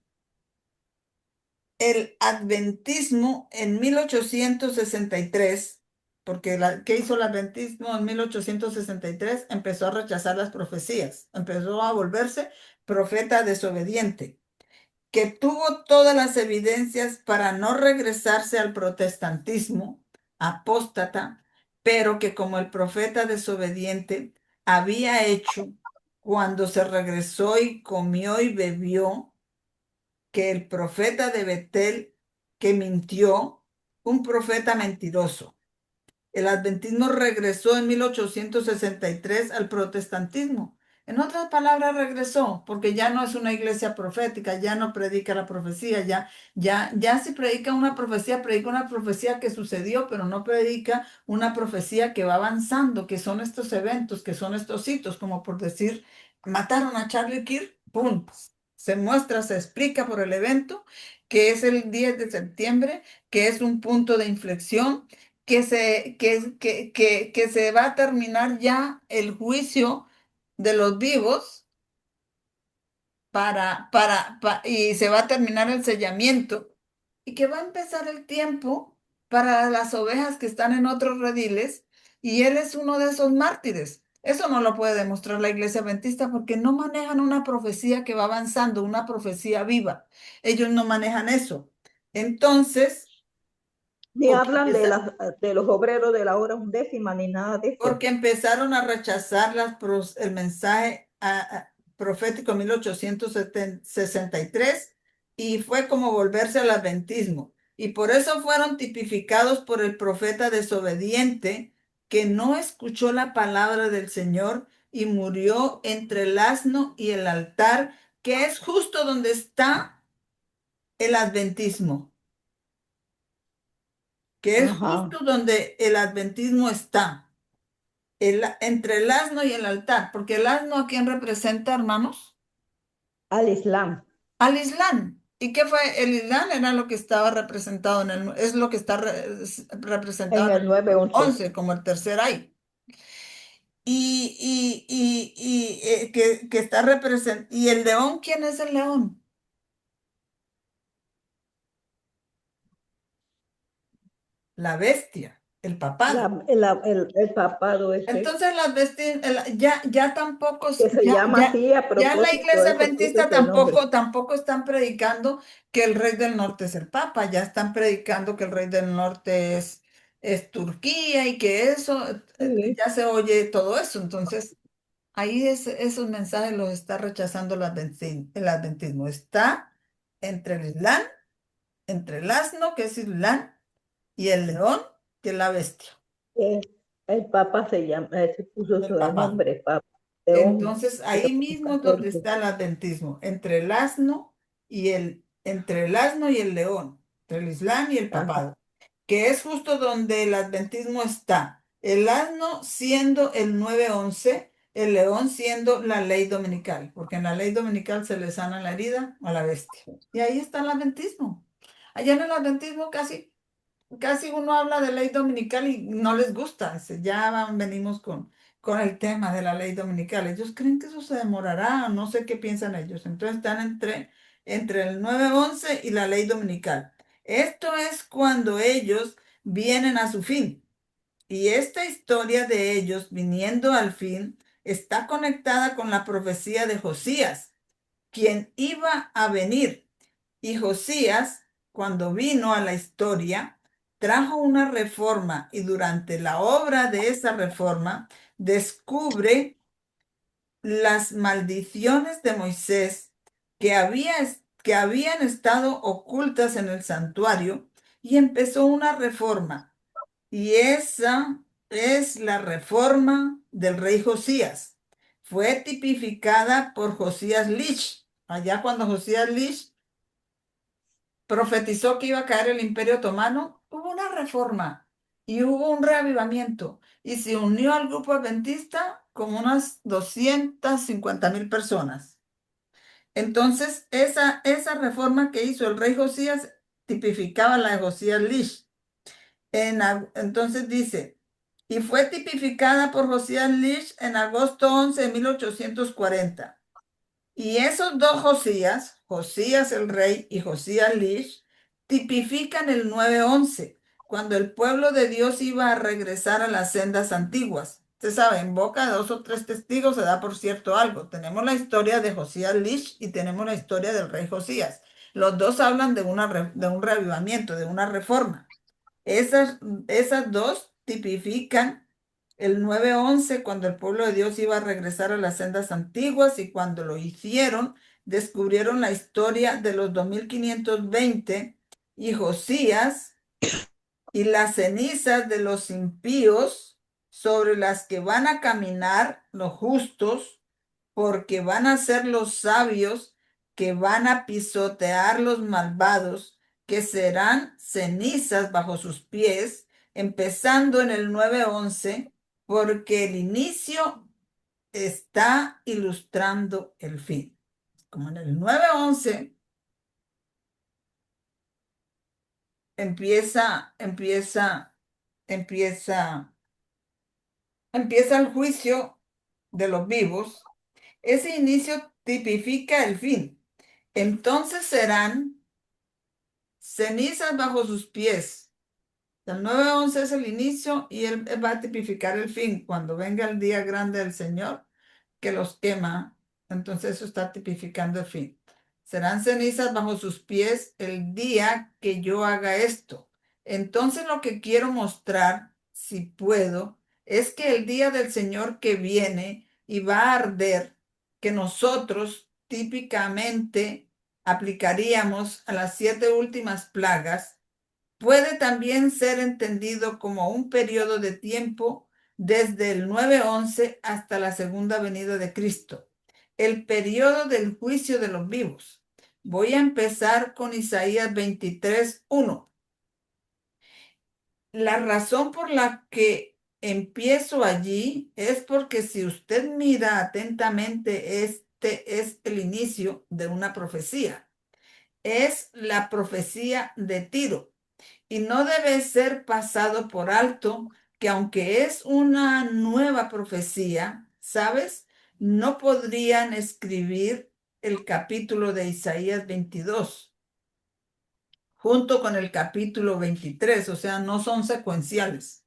el adventismo en 1863, porque ¿qué hizo el adventismo en 1863? Empezó a rechazar las profecías, empezó a volverse profeta desobediente, que tuvo todas las evidencias para no regresarse al protestantismo apóstata, pero que como el profeta desobediente había hecho cuando se regresó y comió y bebió, que el profeta de Betel que mintió, un profeta mentiroso. El adventismo regresó en 1863 al protestantismo. En otras palabras, regresó, porque ya no es una iglesia profética, ya no predica la profecía, ya si predica una profecía que sucedió, pero no predica una profecía que va avanzando, que son estos eventos, que son estos hitos, como por decir, mataron a Charlie Kirk, ¡pum! Se muestra, se explica por el evento, que es el 10 de septiembre, que es un punto de inflexión que se va a terminar ya el juicio de los vivos y se va a terminar el sellamiento y que va a empezar el tiempo para las ovejas que están en otros rediles y él es uno de esos mártires. Eso no lo puede demostrar la iglesia adventista porque no manejan una profecía que va avanzando, una profecía viva. Ellos no manejan eso. Entonces, Ni porque hablan de los obreros de la hora undécima ni nada de eso. porque empezaron a rechazar el mensaje profético en 1863 y fue como volverse al adventismo. Y por eso fueron tipificados por el profeta desobediente que no escuchó la palabra del Señor y murió entre el asno y el altar, que es justo donde está el adventismo, que es Ajá. justo donde el adventismo está. Entre el asno y el altar, porque el asno a quién representa, hermanos, Al Islam. al Islam. ¿Y qué fue? El Islam era lo que estaba representado es lo que está representado En en el el 911. 11 como el tercer ay. Que está representado. ¿Y el león? ¿Quién es el león? La bestia, el papado. El papado ese, Entonces ya tampoco, que se llama así a ya la propósito, iglesia eso puso adventista ese nombre. tampoco están predicando que el rey del norte es el papa, ya están predicando que el rey del norte es Turquía y que eso, Sí, ya se oye todo eso. Entonces, ahí esos mensajes los está rechazando el adventismo. Está entre el Islam, entre el asno, que es Islam, y el león, que es la bestia, eh, el papa se llama, se puso el su papado. nombre, Papa León, Entonces, León ahí mismo es donde XIV. está el adventismo, entre el asno y el león, entre el Islam y el Ajá. papado, que es justo donde el adventismo está. El asno siendo el 911, el león siendo la ley dominical, porque en la ley dominical se le sana la herida a la bestia. Y ahí está el adventismo. Allá en el adventismo casi uno habla de ley dominical y no les gusta. Venimos con el tema de la ley dominical. Ellos creen que eso se demorará, no sé qué piensan ellos. Entonces están entre el 911 y la ley dominical. Esto es cuando ellos vienen a su fin. Y esta historia de ellos viniendo al fin está conectada con la profecía de Josías, quien iba a venir. Y Josías, cuando vino a la historia, trajo una reforma y durante la obra de esa reforma descubre las maldiciones de Moisés que habían estado ocultas en el santuario y empezó una reforma. Y esa es la reforma del rey Josías. Fue tipificada por Josías Lich. Allá cuando Josías Lich profetizó que iba a caer el Imperio Otomano, hubo una reforma y hubo un reavivamiento y se unió al grupo adventista como unas 250.000 personas. Entonces, esa reforma que hizo el rey Josías tipificaba la de Josías Lish. Entonces dice, y fue tipificada por Josías Lish en agosto 11 de 1840. Y esos dos Josías, Josías el rey y Josías Lish, tipifican el 911, cuando el pueblo de Dios iba a regresar a las sendas antiguas. Usted sabe, en boca de dos o tres testigos se da por cierto algo. Tenemos la historia de Josías Lish y tenemos la historia del rey Josías. Los dos hablan de un reavivamiento, de una reforma. Esas, esas dos tipifican el 911 cuando el pueblo de Dios iba a regresar a las sendas antiguas y cuando lo hicieron, descubrieron la historia de los 2520 y Josías, y las cenizas de los impíos sobre las que van a caminar los justos, porque van a ser los sabios que van a pisotear los malvados, que serán cenizas bajo sus pies, empezando en el 9:11, porque el inicio está ilustrando el fin. Como en el 9:11 empieza el juicio de los vivos. Ese inicio tipifica el fin. Entonces serán cenizas bajo sus pies. El 9:11 es el inicio y él va a tipificar el fin. Cuando venga el día grande del Señor, que los quema, entonces eso está tipificando el fin. Serán cenizas bajo sus pies el día que yo haga esto. Entonces lo que quiero mostrar, si puedo, es que el día del Señor que viene y va a arder, que nosotros típicamente aplicaríamos a las 7 últimas plagas, puede también ser entendido como un periodo de tiempo desde el 9:11 hasta la segunda venida de Cristo, el periodo del juicio de los vivos. Voy a empezar con Isaías 23:1. La razón por la que empiezo allí es porque si usted mira atentamente, este es el inicio de una profecía. Es la profecía de Tiro. Y no debe ser pasado por alto que aunque es una nueva profecía, ¿sabes? No podrían escribir el capítulo de Isaías 22 junto con el capítulo 23, o sea, no son secuenciales.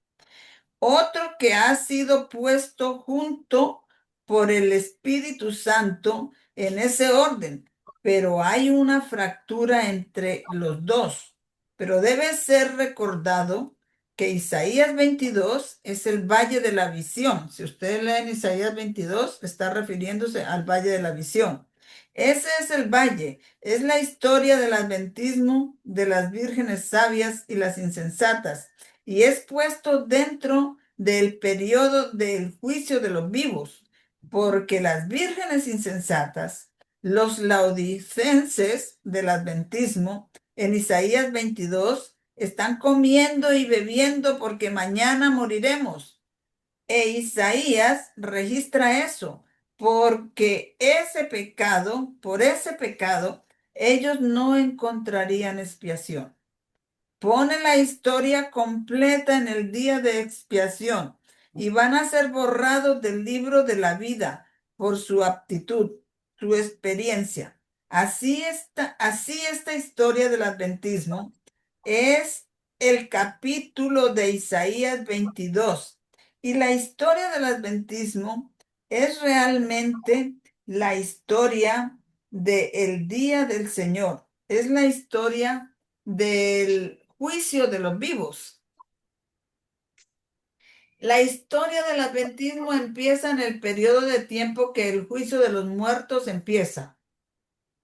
Otro que ha sido puesto junto por el Espíritu Santo en ese orden, pero hay una fractura entre los dos. Pero debe ser recordado que Isaías 22 es el Valle de la Visión. Si usted lee en Isaías 22, está refiriéndose al Valle de la Visión. Ese es el valle, es la historia del adventismo de las vírgenes sabias y las insensatas, y es puesto dentro del periodo del juicio de los vivos, porque las vírgenes insensatas, los laodicenses del adventismo, en Isaías 22, están comiendo y bebiendo porque mañana moriremos. E Isaías registra eso, porque por ese pecado, ellos no encontrarían expiación. Pone la historia completa en el día de expiación y van a ser borrados del libro de la vida por su aptitud, su experiencia. Así esta historia del adventismo es el capítulo de Isaías 22. Y la historia del adventismo es realmente la historia del día del Señor. Es la historia del juicio de los vivos. La historia del adventismo empieza en el periodo de tiempo que el juicio de los muertos empieza.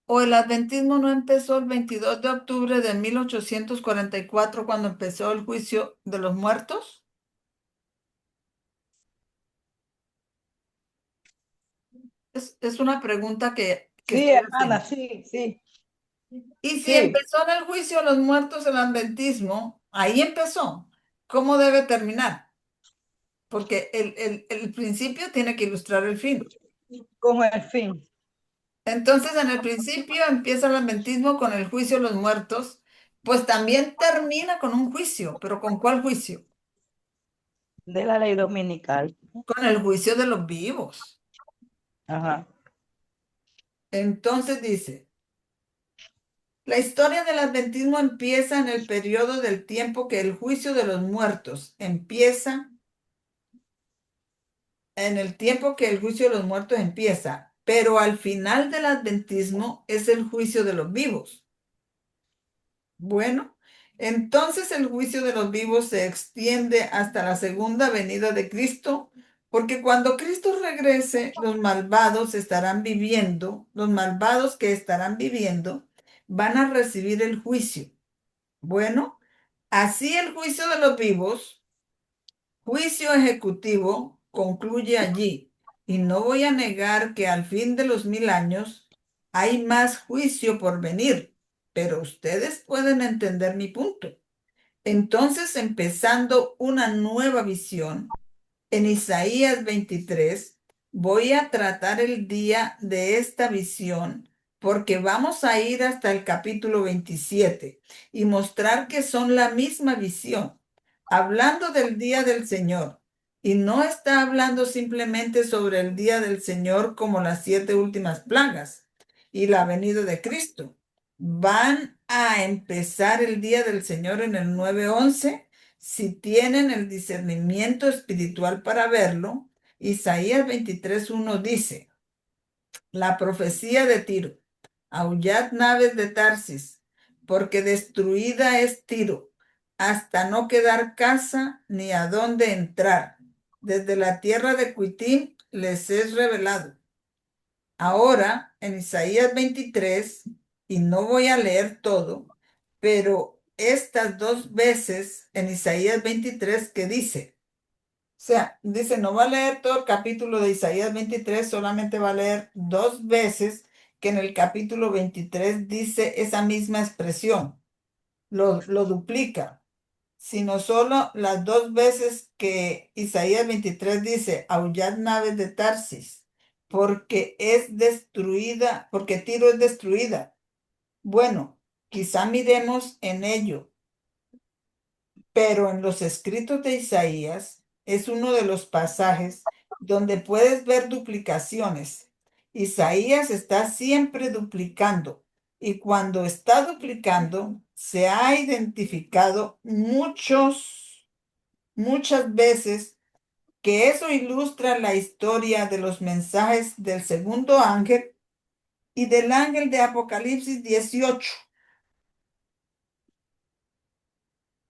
¿O el adventismo no empezó el 22 de octubre de 1844 cuando empezó el juicio de los muertos? Es una pregunta que Sí, estoy hermana, haciendo. sí. Y si Sí. empezó en el juicio de los muertos el adventismo, ahí empezó. ¿Cómo debe terminar? Porque el principio tiene que ilustrar el fin. Con el fin Entonces, en el principio empieza el adventismo con el juicio de los muertos, pues también termina con un juicio, pero ¿con cuál juicio? de la ley dominical. Con el juicio de los vivos. Ajá. Entonces dice, la historia del adventismo empieza en el periodo del tiempo que el juicio de los muertos empieza, en el tiempo que el juicio de los muertos empieza, pero al final del adventismo es el juicio de los vivos. Bueno, entonces el juicio de los vivos se extiende hasta la segunda venida de Cristo, porque cuando Cristo regrese, los malvados que estarán viviendo, van a recibir el juicio. Bueno, así el juicio de los vivos, juicio ejecutivo, concluye allí. Y no voy a negar que al fin de los 1000 años hay más juicio por venir, pero ustedes pueden entender mi punto. Entonces, empezando una nueva visión, en Isaías 23, voy a tratar el día de esta visión porque vamos a ir hasta el capítulo 27 y mostrar que son la misma visión, hablando del día del Señor. Y no está hablando simplemente sobre el día del Señor como las 7 últimas plagas y la venida de Cristo. Van a empezar el día del Señor en el 9:11. Si tienen el discernimiento espiritual para verlo, Isaías 23:1 dice, la profecía de Tiro, aullad naves de Tarsis, porque destruida es Tiro, hasta no quedar casa ni a dónde entrar. Desde la tierra de Cuitín les es revelado. Ahora, en Isaías 23, y no voy a leer todo, pero estas 2 veces en Isaías 23 que dice, o sea, dice, no va a leer todo el capítulo de Isaías 23, solamente va a leer 2 veces que en el capítulo 23 dice esa misma expresión, lo duplica, sino solo las 2 veces que Isaías 23 dice, aullad naves de Tarsis, porque es destruida, porque Tiro es destruida. Bueno, quizá miremos en ello, pero en los escritos de Isaías es uno de los pasajes donde puedes ver duplicaciones. Isaías está siempre duplicando y cuando está duplicando se ha identificado muchas veces que eso ilustra la historia de los mensajes del segundo ángel y del ángel de Apocalipsis 18,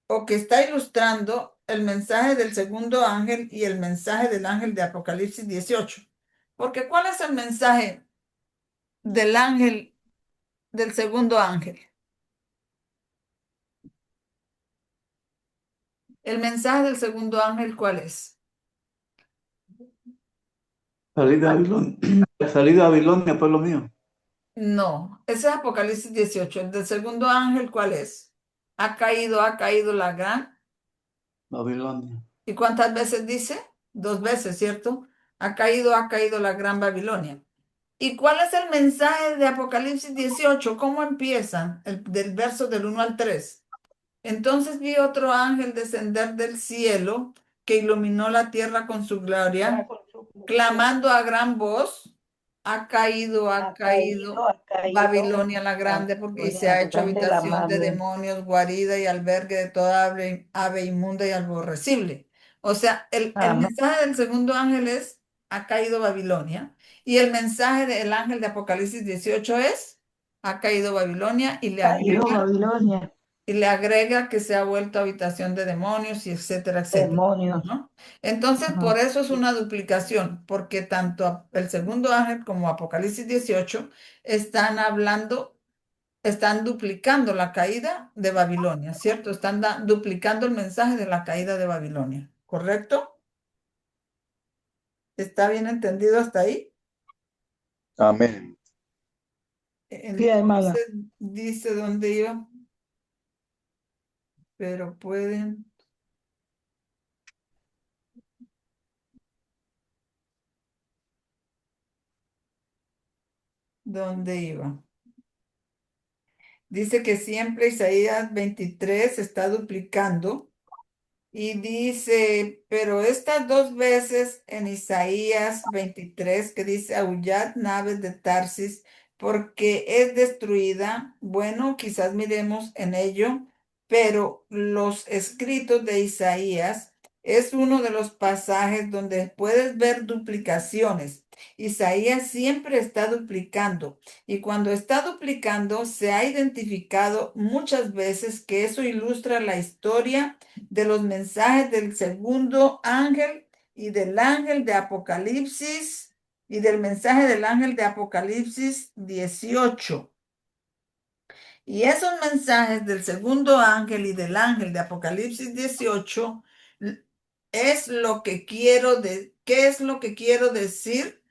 o que está ilustrando el mensaje del segundo ángel y el mensaje del ángel de Apocalipsis 18. Porque ¿cuál es el mensaje del ángel del segundo ángel? El mensaje del segundo ángel, ¿cuál es? Salida a Babilonia, salida a Babilonia, pueblo mío. No, ese es Apocalipsis 18. El del segundo ángel, ¿cuál es? Ha caído la gran. Babilonia. ¿Y cuántas veces dice? 2 veces, ¿cierto? Ha caído la gran Babilonia. ¿Y cuál es el mensaje de Apocalipsis 18? ¿Cómo empieza? Del verso del 1 al 3. Entonces vi otro ángel descender del cielo que iluminó la tierra con su gloria, clamando a gran voz, ha caído Babilonia la grande, porque y se ha hecho habitación de demonios, guarida y albergue de toda ave inmunda y aborrecible. O sea, el mensaje del segundo ángel es, ha caído Babilonia, y el mensaje del ángel de Apocalipsis 18 es, ha caído Babilonia, y le agrega que se ha vuelto habitación de demonios y etcétera, etcétera, Demonios. ¿no? Entonces, por eso es una duplicación, porque tanto el segundo ángel como Apocalipsis 18 están hablando, están duplicando la caída de Babilonia, ¿cierto? Están duplicando el mensaje de la caída de Babilonia, ¿correcto? ¿Está bien entendido hasta ahí? Amén. Sí, hermana. Entonces, dice dónde iba, pero pueden... ¿Dónde iba? Dice que siempre Isaías 23 está duplicando y dice, pero estas 2 veces en Isaías 23 que dice, aullad naves de Tarsis porque es destruida. Bueno, quizás miremos en ello, pero los escritos de Isaías es uno de los pasajes donde puedes ver duplicaciones. Isaías siempre está duplicando. Y cuando está duplicando, se ha identificado muchas veces que eso ilustra la historia de los mensajes del segundo ángel y del ángel de Apocalipsis y del mensaje del ángel de Apocalipsis 18. Y esos mensajes del segundo ángel y del ángel de Apocalipsis 18 es lo que ¿qué es lo que quiero decir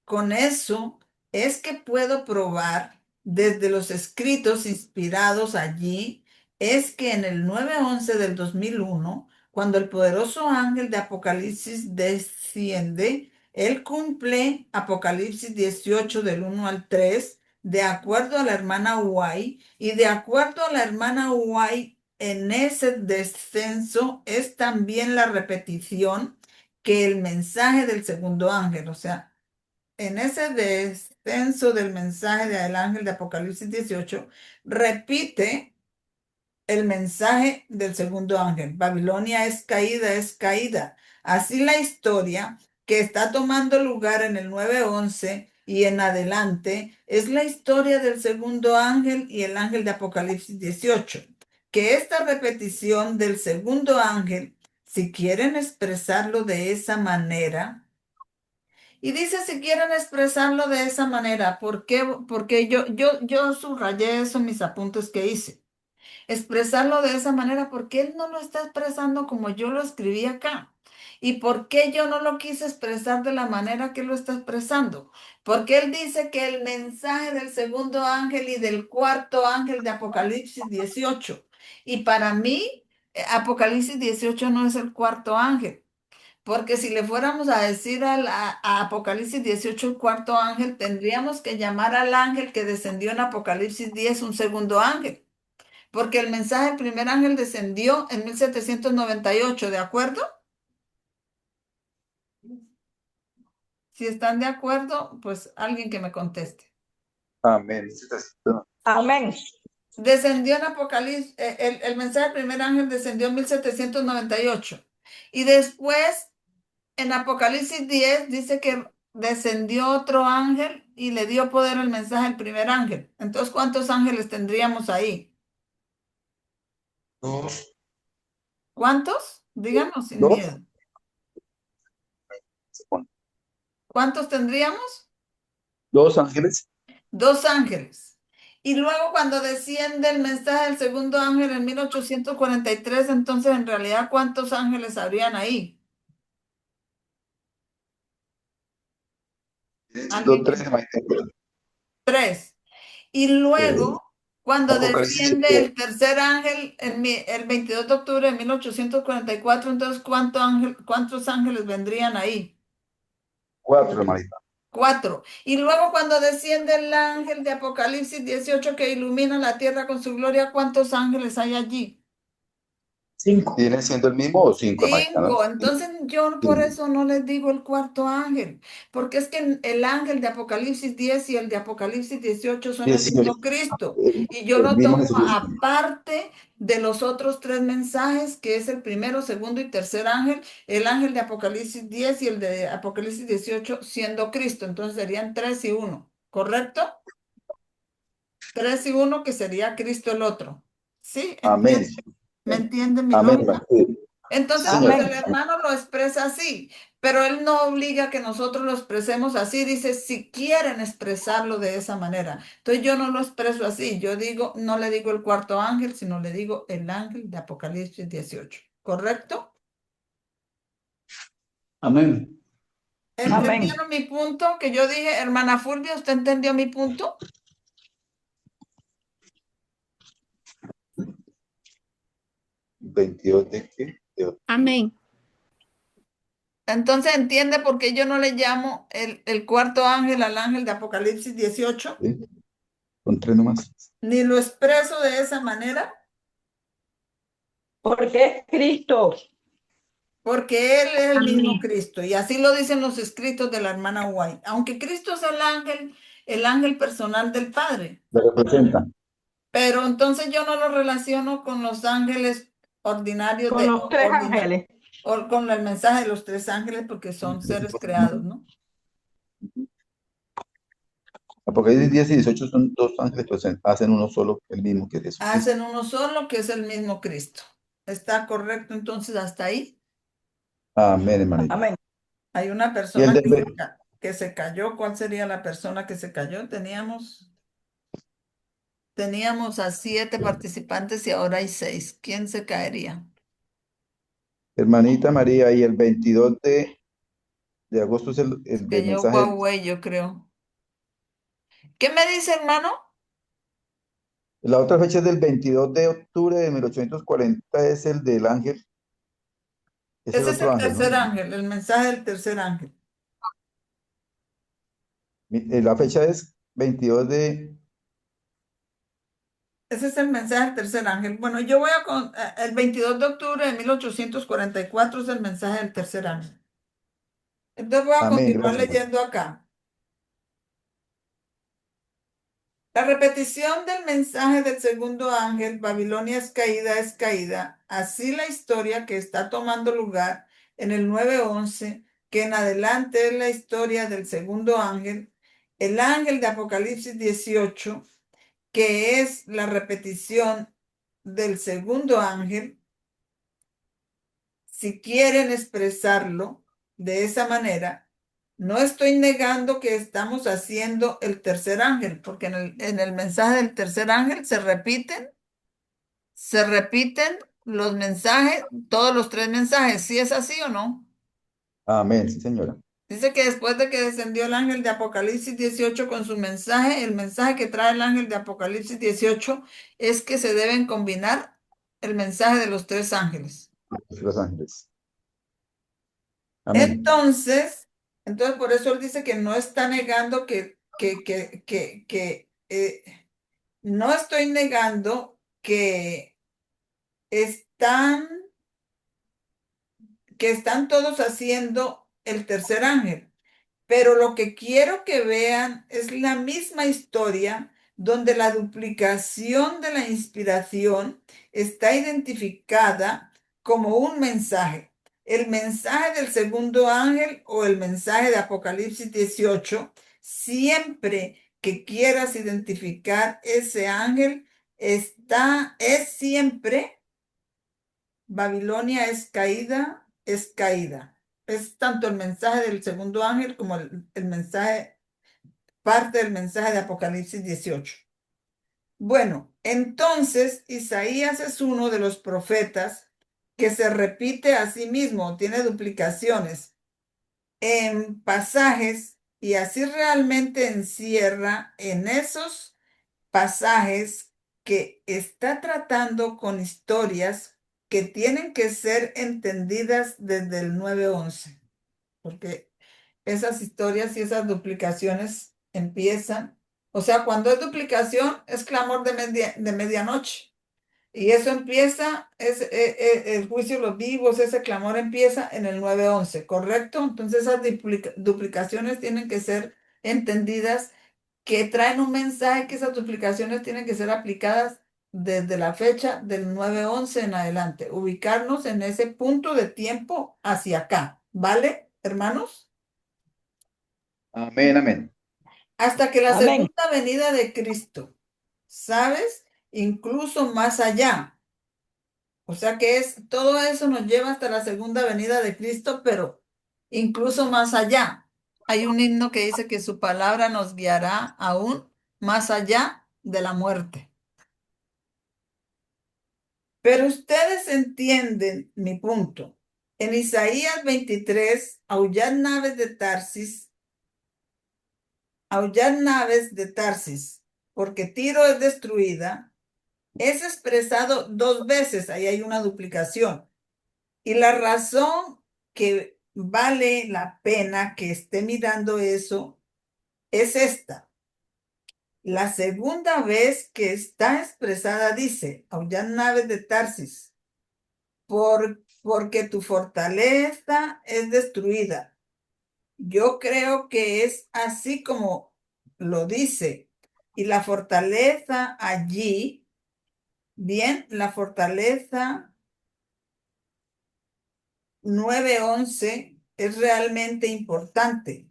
con eso? Es que puedo probar desde los escritos inspirados allí, es que en el 9/11 del 2001, cuando el poderoso ángel de Apocalipsis desciende, él cumple Apocalipsis 18 del 1 al 3, de acuerdo a la hermana White, y de acuerdo a la hermana White, en ese descenso es también la repetición que el mensaje del segundo ángel, o sea, en ese descenso del mensaje del ángel de Apocalipsis 18, repite el mensaje del segundo ángel. Babilonia es caída, es caída. Así la historia que está tomando lugar en el 9/11 y en adelante es la historia del segundo ángel y el ángel de Apocalipsis 18. Que esta repetición del segundo ángel, si quieren expresarlo de esa manera, y dice si quieren expresarlo de esa manera, ¿por qué? Porque yo subrayé eso en mis apuntes que hice. Expresarlo de esa manera porque él no lo está expresando como yo lo escribí acá. ¿Y por qué yo no lo quise expresar de la manera que lo está expresando? Porque él dice que el mensaje del segundo ángel y del cuarto ángel de Apocalipsis 18. Y para mí, Apocalipsis 18 no es el cuarto ángel. Porque si le fuéramos a decir a Apocalipsis 18 el cuarto ángel, tendríamos que llamar al ángel que descendió en Apocalipsis 10 un segundo ángel. Porque el mensaje del primer ángel descendió en 1798, ¿de acuerdo? Si están de acuerdo, pues alguien que me conteste. Amén. Amén. Descendió en Apocalipsis, el mensaje del primer ángel descendió en 1798. Y después, en Apocalipsis 10, dice que descendió otro ángel y le dio poder al mensaje del primer ángel. Entonces, ¿cuántos ángeles tendríamos ahí? Dos. ¿Cuántos? Díganos sin Dos. miedo. ¿Cuántos tendríamos? Dos ángeles. Dos ángeles. Y luego cuando desciende el mensaje del segundo ángel en 1843, entonces en realidad, ¿cuántos ángeles habrían ahí? Dos, ¿Alguien tres, que- imagínate. Tres. Y luego, cuando Apocalipsis desciende 7. el tercer ángel el 22 de octubre de 1844, entonces ¿cuántos ángeles vendrían ahí? 4, hermanita. Cuatro. Y luego cuando desciende el ángel de Apocalipsis 18 que ilumina la tierra con su gloria, ¿cuántos ángeles hay allí? 5. ¿Viene siendo el mismo o 5, hermanita? ¿No? Cinco. Entonces yo por eso no les digo el cuarto ángel, porque es que el ángel de Apocalipsis 10 y el de Apocalipsis 18 son el 18. mismo Cristo. Y yo El lo mismo tomo Jesucristo. aparte de los otros tres mensajes, que es el primero, segundo y tercer ángel, el ángel de Apocalipsis 10 y el de Apocalipsis 18 siendo Cristo. Entonces serían tres y uno, ¿correcto? Tres y uno que sería Cristo el otro. ¿Sí? Amén. ¿Me entiende mi Amén, lógica? hermanita. Sí, Entonces, pues señora. el hermano lo expresa así, pero él no obliga a que nosotros lo expresemos así. Dice, si quieren expresarlo de esa manera. Entonces yo no lo expreso así. Yo digo, no le digo el cuarto ángel, sino le digo el ángel de Apocalipsis 18. ¿Correcto? Amén. Amén. ¿Entendieron mi punto? Que yo dije, hermana Fulvia, ¿usted entendió mi punto? 22 de qué? Amén. Entonces entiende por qué yo no le llamo el cuarto ángel al ángel de Apocalipsis 18, ¿Sí? Con 3 nomás. ni lo expreso de esa manera. Porque es Cristo. Porque Él es el mismo Amén. Cristo. Y así lo dicen los escritos de la hermana White. Aunque Cristo es el ángel personal del Padre. Le representa. Pero entonces yo no lo relaciono con los ángeles ordinarios Con los tres ángeles. o con el mensaje de los tres ángeles porque son seres creados, ¿no? Apocalipsis 10 y 18 son dos ángeles, pues hacen uno solo, el mismo que Jesucristo. Hacen uno solo que es el mismo Cristo. ¿Está correcto entonces hasta ahí? Amén, hermanita. Amén. Hay una Y el persona del que se cayó. ¿Cuál sería la persona que se cayó? Teníamos a 7 participantes y ahora hay 6. ¿Quién se caería? Hermanita María, y el 22 de agosto es Es el que del yo, mensaje. Huawei, yo creo. ¿Qué me dice, hermano? La otra fecha es del 22 de octubre de 1840, es el del ángel. Es el Ese es otro el ángel, ¿no? tercer ángel, el mensaje del tercer ángel. La fecha es 22 de... Ese es el mensaje del tercer ángel. Bueno, yo voy el 22 de octubre de 1844 es el mensaje del tercer ángel. Entonces voy a Amén, continuar gracias, hermano. leyendo acá. La repetición del mensaje del segundo ángel, Babilonia es caída, así la historia que está tomando lugar en el 9:11, que en adelante es la historia del segundo ángel, el ángel de Apocalipsis 18, que es la repetición del segundo ángel. Si quieren expresarlo de esa manera, no estoy negando que estamos haciendo el tercer ángel, porque en el mensaje del tercer ángel se repiten los mensajes, todos los 3 mensajes, ¿sí es así o no? Amén, sí, señora. Dice que después de que descendió el ángel de Apocalipsis 18 con su mensaje, el mensaje que trae el ángel de Apocalipsis 18 es que se deben combinar el mensaje de los 3 ángeles. Los ángeles. Amén. Entonces por eso él dice que no está negando no estoy negando que están, que están todos haciendo el tercer ángel. Pero lo que quiero que vean es la misma historia donde la duplicación de la inspiración está identificada como un mensaje. El mensaje del segundo ángel o el mensaje de Apocalipsis 18, siempre que quieras identificar ese ángel, es siempre Babilonia es caída. Es tanto el mensaje del segundo ángel como el mensaje, parte del mensaje de Apocalipsis 18. Bueno, entonces Isaías es uno de los profetas que se repite a sí mismo, tiene duplicaciones en pasajes y así realmente encierra en esos pasajes que está tratando con historias que tienen que ser entendidas desde el 9:11, porque esas historias y esas duplicaciones empiezan, o sea, cuando es duplicación es clamor de medianoche. Y eso empieza, el juicio de los vivos, ese clamor empieza en el 9:11, ¿correcto? Entonces esas duplicaciones tienen que ser entendidas, que traen un mensaje, que esas duplicaciones tienen que ser aplicadas desde la fecha del 9:11 en adelante, ubicarnos en ese punto de tiempo hacia acá, ¿vale, hermanos? Amén, amén. Hasta que la Amén. segunda venida de Cristo, ¿sabes? Incluso más allá. O sea que todo eso nos lleva hasta la segunda venida de Cristo, pero incluso más allá. Hay un himno que dice que su palabra nos guiará aún más allá de la muerte. Pero ustedes entienden mi punto. En Isaías 23, aullar naves de Tarsis, porque Tiro es destruida, es expresado 2 veces, ahí hay una duplicación. Y la razón que vale la pena que esté mirando eso es esta. La segunda vez que está expresada dice, aullar naves de Tarsis, porque tu fortaleza es destruida. Yo creo que es así como lo dice. Y la fortaleza allí, bien, la fortaleza 9:11 es realmente importante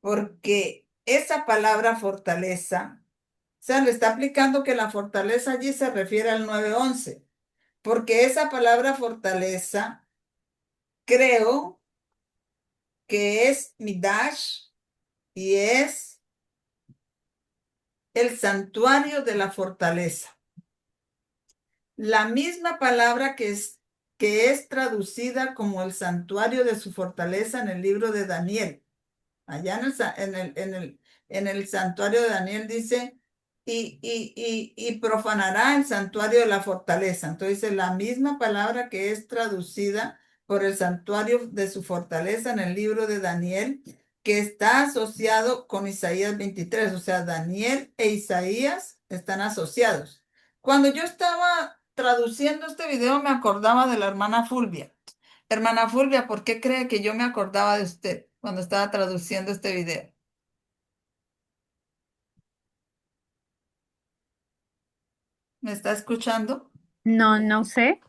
porque esa palabra fortaleza, o sea, le está aplicando que la fortaleza allí se refiere al 9:11, porque esa palabra fortaleza creo que es Midash y es el santuario de la fortaleza. La misma palabra que es traducida como el santuario de su fortaleza en el libro de Daniel. Allá en el santuario de Daniel dice, y profanará el santuario de la fortaleza. Entonces, dice la misma palabra que es traducida por el santuario de su fortaleza en el libro de Daniel, que está asociado con Isaías 23. O sea, Daniel e Isaías están asociados. Cuando yo estaba traduciendo este video, me acordaba de la hermana Fulvia. Hermana Fulvia, ¿por qué cree que yo me acordaba de usted cuando estaba traduciendo este video? ¿Me está escuchando? No, no sé,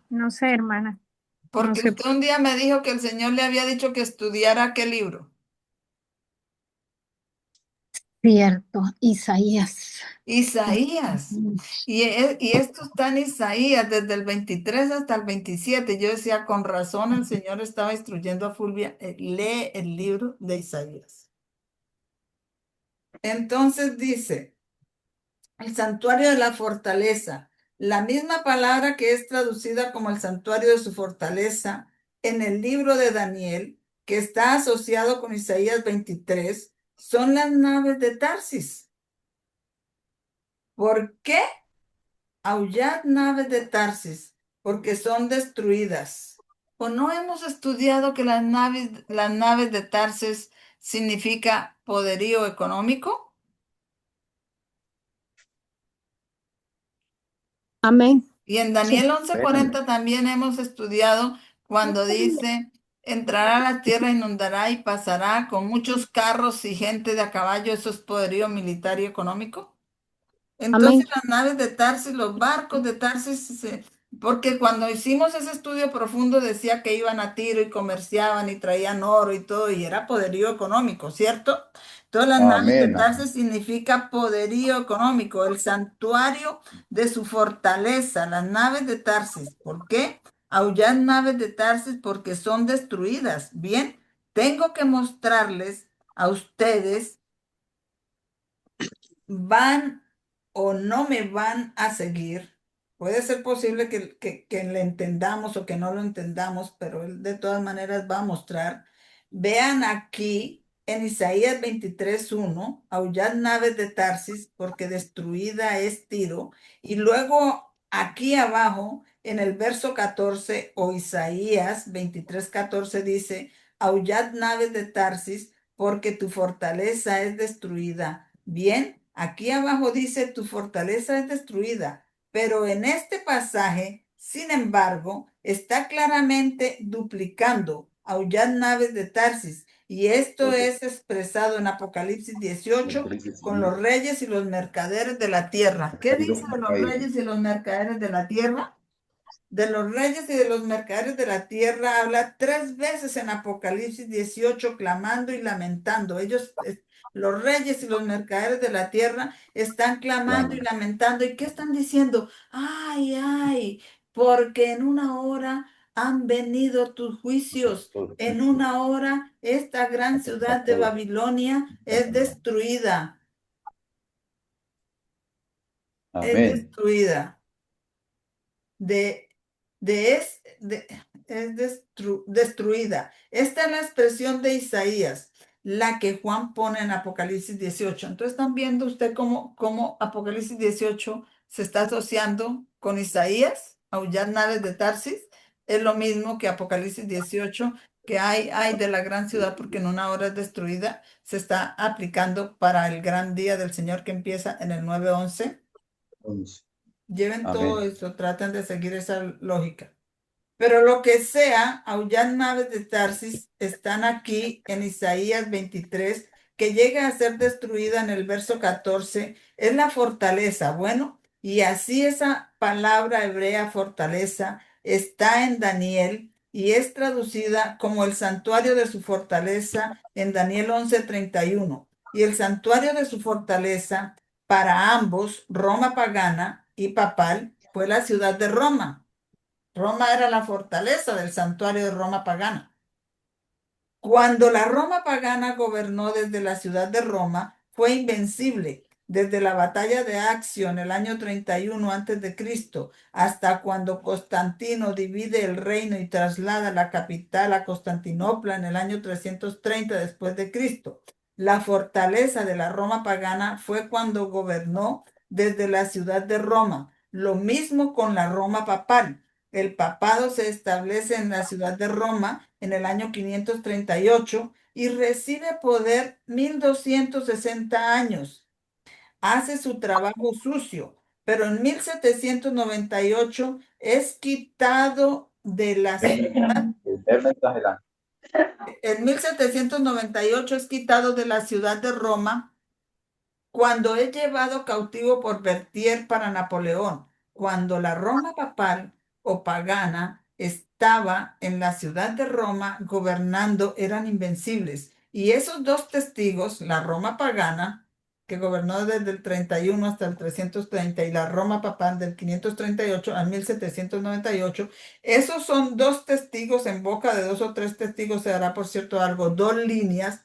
hermana. No Porque sé. usted un día me dijo que el Señor le había dicho que estudiara qué libro. Cierto, Isaías. Isaías. Y esto está en Isaías desde el 23 hasta el 27. Yo decía, con razón el Señor estaba instruyendo a Fulvia, lee el libro de Isaías. Entonces dice, el santuario de la fortaleza, la misma palabra que es traducida como el santuario de su fortaleza en el libro de Daniel, que está asociado con Isaías 23, son las naves de Tarsis. ¿Por qué? Aullad naves de Tarsis, porque son destruidas. ¿O no hemos estudiado que las naves de Tarsis significa poderío económico? Amén. Y en Sí. Daniel 11:40 también hemos estudiado cuando dice, entrará a la tierra, inundará y pasará con muchos carros y gente de a caballo. Eso es poderío militar y económico. Entonces Amén. las naves de Tarsis, los barcos de Tarsis, porque cuando hicimos ese estudio profundo decía que iban a tiro y comerciaban y traían oro y todo, y era poderío económico, ¿cierto? Todas las naves de Amén. Tarsis significa poderío económico, el santuario de su fortaleza, las naves de Tarsis. ¿Por qué? Aullad naves de Tarsis porque son destruidas. Bien, tengo que mostrarles a ustedes, van o no me van a seguir. Puede ser posible que le entendamos o que no lo entendamos, pero él de todas maneras va a mostrar. Vean aquí en Isaías 23:1, aullad naves de Tarsis, porque destruida es Tiro. Y luego aquí abajo, en el verso 14, o Isaías 23:14 dice, aullad naves de Tarsis, porque tu fortaleza es destruida. Bien, aquí abajo dice, tu fortaleza es destruida, pero en este pasaje, sin embargo, está claramente duplicando, aullad naves de Tarsis, y esto es expresado en Apocalipsis 18 con los reyes y los mercaderes de la tierra. ¿Qué dice de los reyes y los mercaderes de la tierra? De los reyes y de los mercaderes de la tierra habla 3 veces en Apocalipsis 18, clamando y lamentando. Ellos, los reyes y los mercaderes de la tierra, están clamando y lamentando. ¿Y qué están diciendo? Ay, ay, porque en una hora han venido tus juicios. En una hora esta gran ciudad de Babilonia es destruida. Es Amén. destruida. de, es destruida. Esta es la expresión de Isaías, la que Juan pone en Apocalipsis 18. Entonces, ¿están viendo usted cómo Apocalipsis 18 se está asociando con Isaías, aullar naves de Tarsis? Es lo mismo que Apocalipsis 18, que hay de la gran ciudad porque en una hora es destruida, se está aplicando para el gran día del Señor que empieza en el 9:11. Lleven todo Amén. eso, traten de seguir esa lógica. Pero lo que sea, aullar naves de Tarsis están aquí en Isaías 23, que llega a ser destruida en el verso 14, es la fortaleza. Bueno, y así esa palabra hebrea fortaleza está en Daniel y es traducida como el santuario de su fortaleza en Daniel 11:31. Y el santuario de su fortaleza para ambos, Roma pagana y papal, fue la ciudad de Roma. Roma era la fortaleza del santuario de Roma pagana. Cuando la Roma pagana gobernó desde la ciudad de Roma, fue invencible. desde la batalla de Accio en el año 31 antes de Cristo hasta cuando Constantino divide el reino y traslada la capital a Constantinopla en el año 330 después de Cristo. La fortaleza de la Roma pagana fue cuando gobernó desde la ciudad de Roma. Lo mismo con la Roma papal. El papado se establece en la ciudad de Roma en el año 538 y recibe poder 1260 años. Hace su trabajo sucio, pero en 1798 es quitado de la ciudad. En 1798 es quitado de la ciudad de Roma cuando es llevado cautivo por Berthier para Napoleón, cuando la Roma papal o pagana estaba en la ciudad de Roma gobernando, eran invencibles. Y esos dos testigos, la Roma pagana, que gobernó desde el 31 hasta el 330, y la Roma papal del 538 al 1798, esos son dos testigos, en boca de dos o tres testigos se hará, por cierto, algo, dos líneas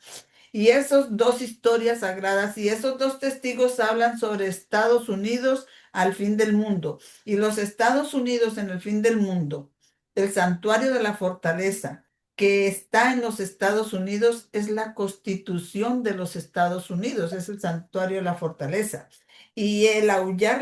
y esos dos historias sagradas y esos dos testigos hablan sobre Estados Unidos al fin del mundo. Y los Estados Unidos en el fin del mundo, el santuario de la fortaleza que está en los Estados Unidos es la constitución de los Estados Unidos, es el santuario de la fortaleza. Y el aullar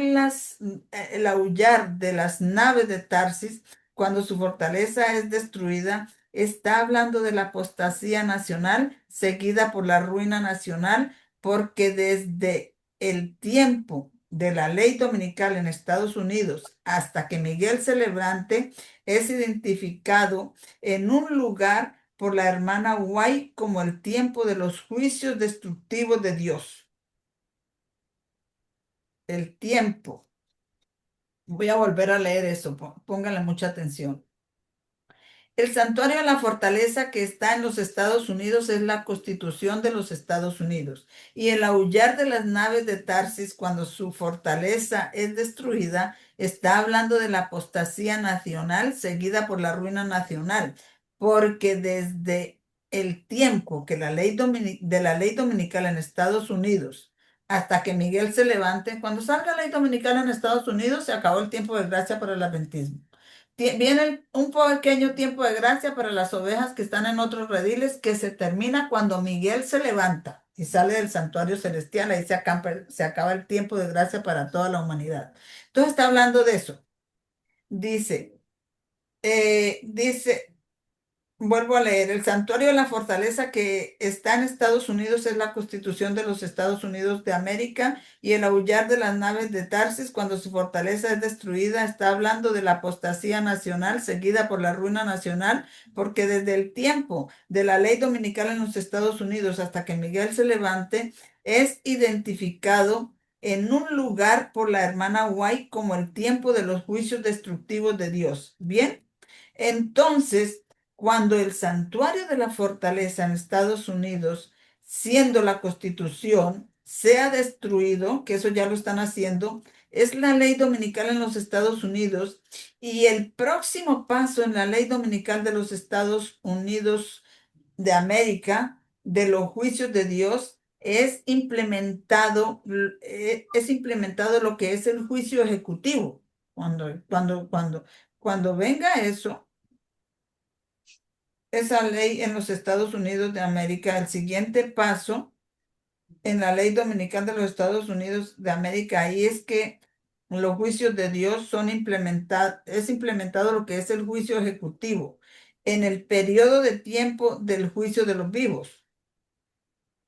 de las naves de Tarsis, cuando su fortaleza es destruida, está hablando de la apostasía nacional seguida por la ruina nacional, porque desde el tiempo de la ley dominical en Estados Unidos hasta que Miguel se levante, es identificado en un lugar por la hermana White como el tiempo de los juicios destructivos de Dios. El tiempo. Voy a volver a leer eso, pónganle mucha atención. El santuario de la fortaleza que está en los Estados Unidos es la Constitución de los Estados Unidos. Y el aullar de las naves de Tarsis cuando su fortaleza es destruida está hablando de la apostasía nacional seguida por la ruina nacional. Porque desde el tiempo que de la ley dominical en Estados Unidos hasta que Miguel se levante, cuando salga la ley dominical en Estados Unidos, se acabó el tiempo de gracia para el adventismo. Viene un pequeño tiempo de gracia para las ovejas que están en otros rediles que se termina cuando Miguel se levanta y sale del santuario celestial. Ahí se acaba el tiempo de gracia para toda la humanidad. Entonces está hablando de eso. Dice, dice, vuelvo a leer, el santuario de la fortaleza que está en Estados Unidos es la Constitución de los Estados Unidos de América y el aullar de las naves de Tarsis cuando su fortaleza es destruida está hablando de la apostasía nacional seguida por la ruina nacional, porque desde el tiempo de la ley dominical en los Estados Unidos hasta que Miguel se levante es identificado en un lugar por la hermana White como el tiempo de los juicios destructivos de Dios. Bien, entonces cuando el santuario de la fortaleza en Estados Unidos, siendo la Constitución, sea destruido, que eso ya lo están haciendo, es la ley dominical en los Estados Unidos y el próximo paso en la ley dominical de los Estados Unidos de América, de los juicios de Dios, es implementado lo que es el juicio ejecutivo. Cuando venga eso, esa ley en los Estados Unidos de América, el siguiente paso en la ley dominical de los Estados Unidos de América, ahí es que los juicios de Dios son es implementado lo que es el juicio ejecutivo en el periodo de tiempo del juicio de los vivos.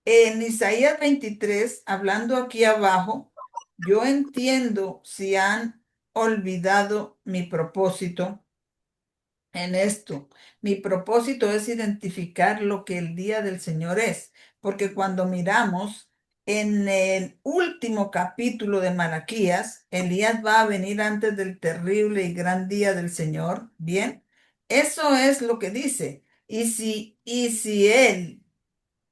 En Isaías 23, hablando aquí abajo, yo entiendo si han olvidado mi propósito en esto. Mi propósito es identificar lo que el día del Señor es, porque cuando miramos en el último capítulo de Malaquías, Elías va a venir antes del terrible y gran día del Señor. Bien, eso es lo que dice. Y si el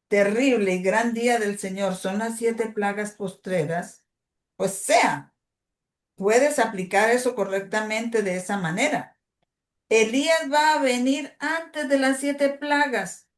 terrible y gran día del Señor son las 7 plagas postreras, pues puedes aplicar eso correctamente de esa manera. Elías va a venir antes de las 7 plagas,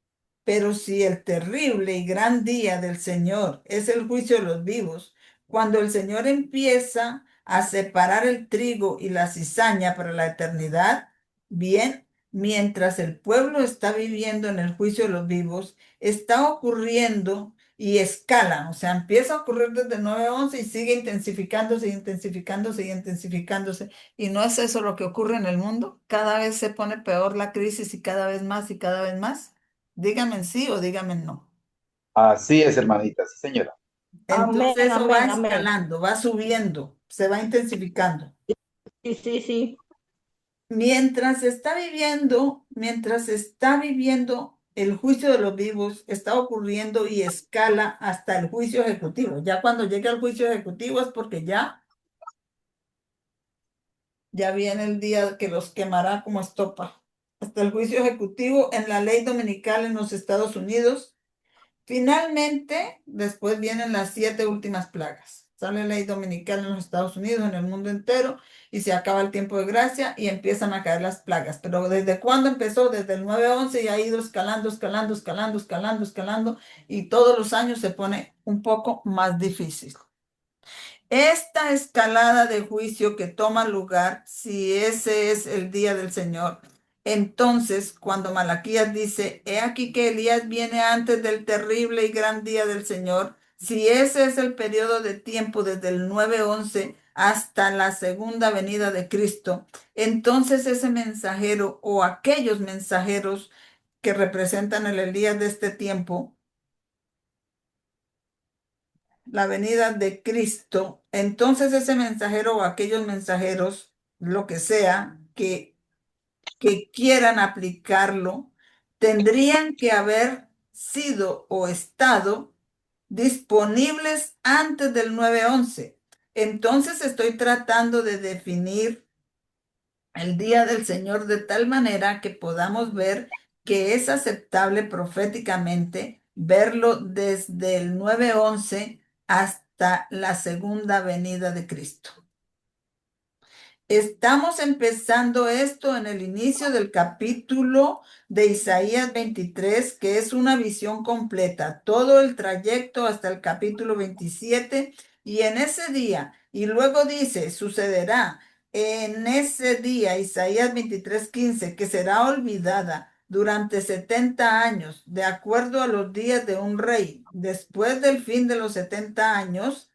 pero si el terrible y gran día del Señor es el juicio de los vivos, cuando el Señor empieza a separar el trigo y la cizaña para la eternidad, bien, mientras el pueblo está viviendo en el juicio de los vivos, está ocurriendo y escala, o sea, empieza a ocurrir desde 9:11 y sigue intensificándose, intensificándose y intensificándose. ¿Y no es eso lo que ocurre en el mundo? Cada vez se pone peor la crisis y cada vez más y cada vez más. Dígame en sí o dígame en no. Así es, hermanita, sí, señora. Amén, Entonces eso va amén, amén. escalando, va subiendo, se va intensificando. Sí, sí, sí. Mientras está viviendo el juicio de los vivos, está ocurriendo y escala hasta el juicio ejecutivo. Ya cuando llegue al juicio ejecutivo es porque ya viene el día que los quemará como estopa. Hasta el juicio ejecutivo en la ley dominical en los Estados Unidos. Finalmente, después vienen las 7 últimas plagas. Sale ley dominical en los Estados Unidos, en el mundo entero, y se acaba el tiempo de gracia y empiezan a caer las plagas. Pero ¿desde cuándo empezó? Desde el 9:11 y ha ido escalando, escalando, escalando, escalando, escalando, y todos los años se pone un poco más difícil. Esta escalada de juicio que toma lugar, si ese es el día del Señor, entonces cuando Malaquías dice, he aquí que Elías viene antes del terrible y gran día del Señor, si ese es el periodo de tiempo desde el 9:11 hasta la segunda venida de Cristo, entonces ese mensajero o aquellos mensajeros que representan el Elías de este tiempo, la venida de Cristo, entonces ese mensajero o aquellos mensajeros, lo que sea, que quieran aplicarlo, tendrían que haber sido o estado disponibles antes del 9:11. Entonces estoy tratando de definir el día del Señor de tal manera que podamos ver que es aceptable proféticamente verlo desde el 9:11 hasta la segunda venida de Cristo. Estamos empezando esto en el inicio del capítulo de Isaías 23, que es una visión completa, todo el trayecto hasta el capítulo 27, y en ese día, y luego dice, sucederá en ese día, Isaías 23:15, que será olvidada durante 70 años, de acuerdo a los días de un rey. Después del fin de los 70 años,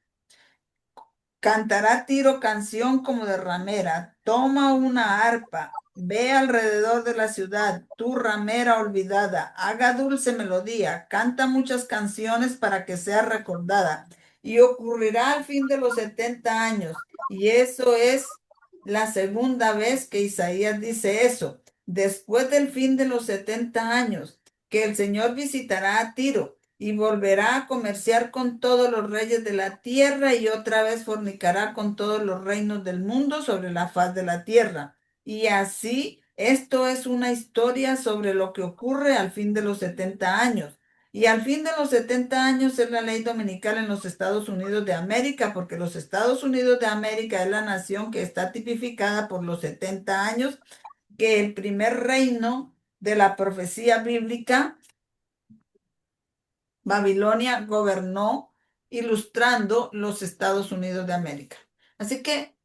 cantará Tiro canción como de ramera. Toma una arpa, ve alrededor de la ciudad, tu ramera olvidada. Haga dulce melodía, canta muchas canciones para que sea recordada. Y ocurrirá al fin de los 70 años. Y eso es la segunda vez que Isaías dice eso. Después del fin de los 70 años, que el Señor visitará a Tiro y volverá a comerciar con todos los reyes de la tierra y otra vez fornicará con todos los reinos del mundo sobre la faz de la tierra. Y así, esto es una historia sobre lo que ocurre al fin de los 70 años. Y al fin de los 70 años es la ley dominical en los Estados Unidos de América, porque los Estados Unidos de América es la nación que está tipificada por los 70 años, que el primer reino de la profecía bíblica Babilonia gobernó ilustrando los Estados Unidos de América. Así que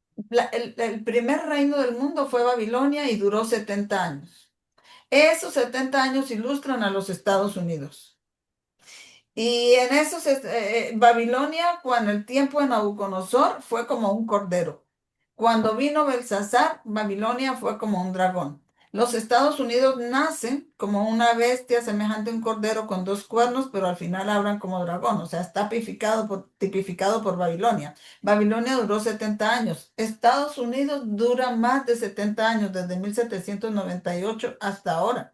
el primer reino del mundo fue Babilonia y duró 70 años. Esos 70 años ilustran a los Estados Unidos. Y en esos, Babilonia, cuando el tiempo de Nabucodonosor, fue como un cordero. Cuando vino Belsasar, Babilonia fue como un dragón. Los Estados Unidos nacen como una bestia semejante a un cordero con dos cuernos, pero al final hablan como dragón. O sea, está tipificado por Babilonia. Babilonia duró 70 años. Estados Unidos dura más de 70 años, desde 1798 hasta ahora,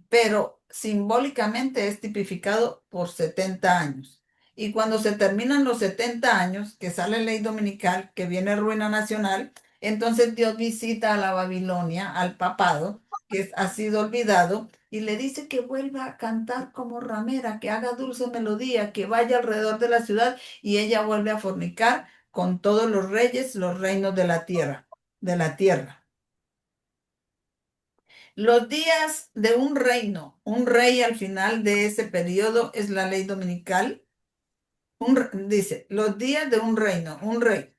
pero simbólicamente es tipificado por 70 años. Y cuando se terminan los 70 años, que sale ley dominical, que viene ruina nacional, entonces Dios visita a la Babilonia, al papado, que ha sido olvidado, y le dice que vuelva a cantar como ramera, que haga dulce melodía, que vaya alrededor de la ciudad, y ella vuelve a fornicar con todos los reyes, los reinos de la tierra, de la tierra. Los días de un rey al final de ese periodo es la ley dominical. Dice, los días de un reino, un rey.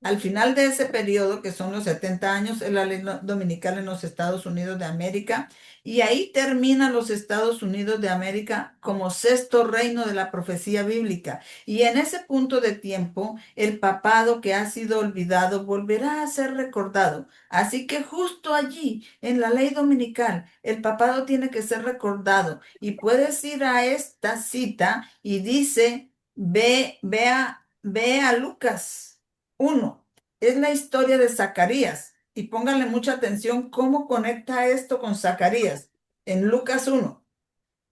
Al final de ese periodo, que son los 70 años, es la ley dominical en los Estados Unidos de América, y ahí terminan los Estados Unidos de América como sexto reino de la profecía bíblica. Y en ese punto de tiempo, el papado que ha sido olvidado volverá a ser recordado. Así que justo allí, en la ley dominical, el papado tiene que ser recordado. Y puedes ir a esta cita y dice, ve a Lucas 1. Es la historia de Zacarías. Y pónganle mucha atención cómo conecta esto con Zacarías. En Lucas 1,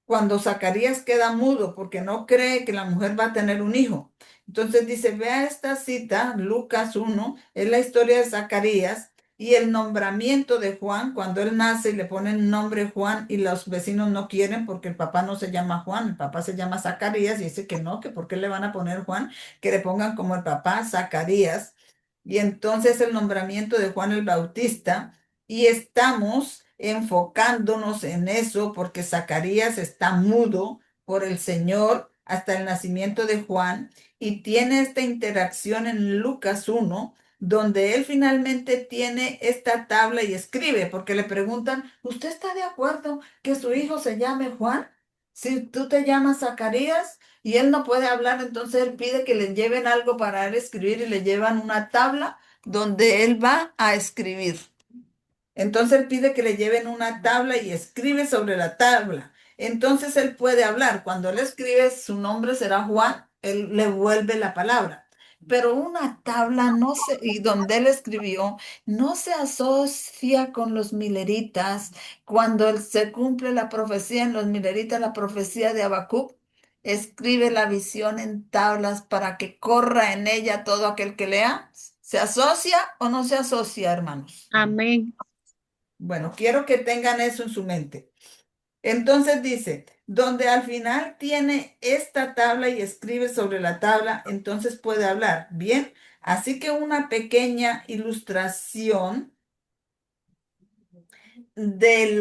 cuando Zacarías queda mudo porque no cree que la mujer va a tener un hijo. Entonces dice, vea esta cita, Lucas 1, es la historia de Zacarías y el nombramiento de Juan, cuando él nace y le ponen nombre Juan y los vecinos no quieren porque el papá no se llama Juan, el papá se llama Zacarías y dice que no, que por qué le van a poner Juan, que le pongan como el papá Zacarías. Y entonces el nombramiento de Juan el Bautista y estamos enfocándonos en eso porque Zacarías está mudo por el Señor hasta el nacimiento de Juan y tiene esta interacción en Lucas 1, donde él finalmente tiene esta tabla y escribe, porque le preguntan, ¿usted está de acuerdo que su hijo se llame Juan? Si tú te llamas Zacarías y él no puede hablar, entonces él pide que le lleven algo para él escribir y le llevan una tabla donde él va a escribir. Entonces él pide que le lleven una tabla y escribe sobre la tabla. Entonces él puede hablar. Cuando él escribe, su nombre será Juan, él le vuelve la palabra. Pero una tabla no se, y donde él escribió, no se asocia con los mileritas. Cuando se cumple la profecía en los mileritas, la profecía de Habacuc, escribe la visión en tablas para que corra en ella todo aquel que lea. ¿Se asocia o no se asocia, hermanos? Amén. Bueno, quiero que tengan eso en su mente. Entonces dice, donde al final tiene esta tabla y escribe sobre la tabla, entonces puede hablar. Bien, así que una pequeña ilustración de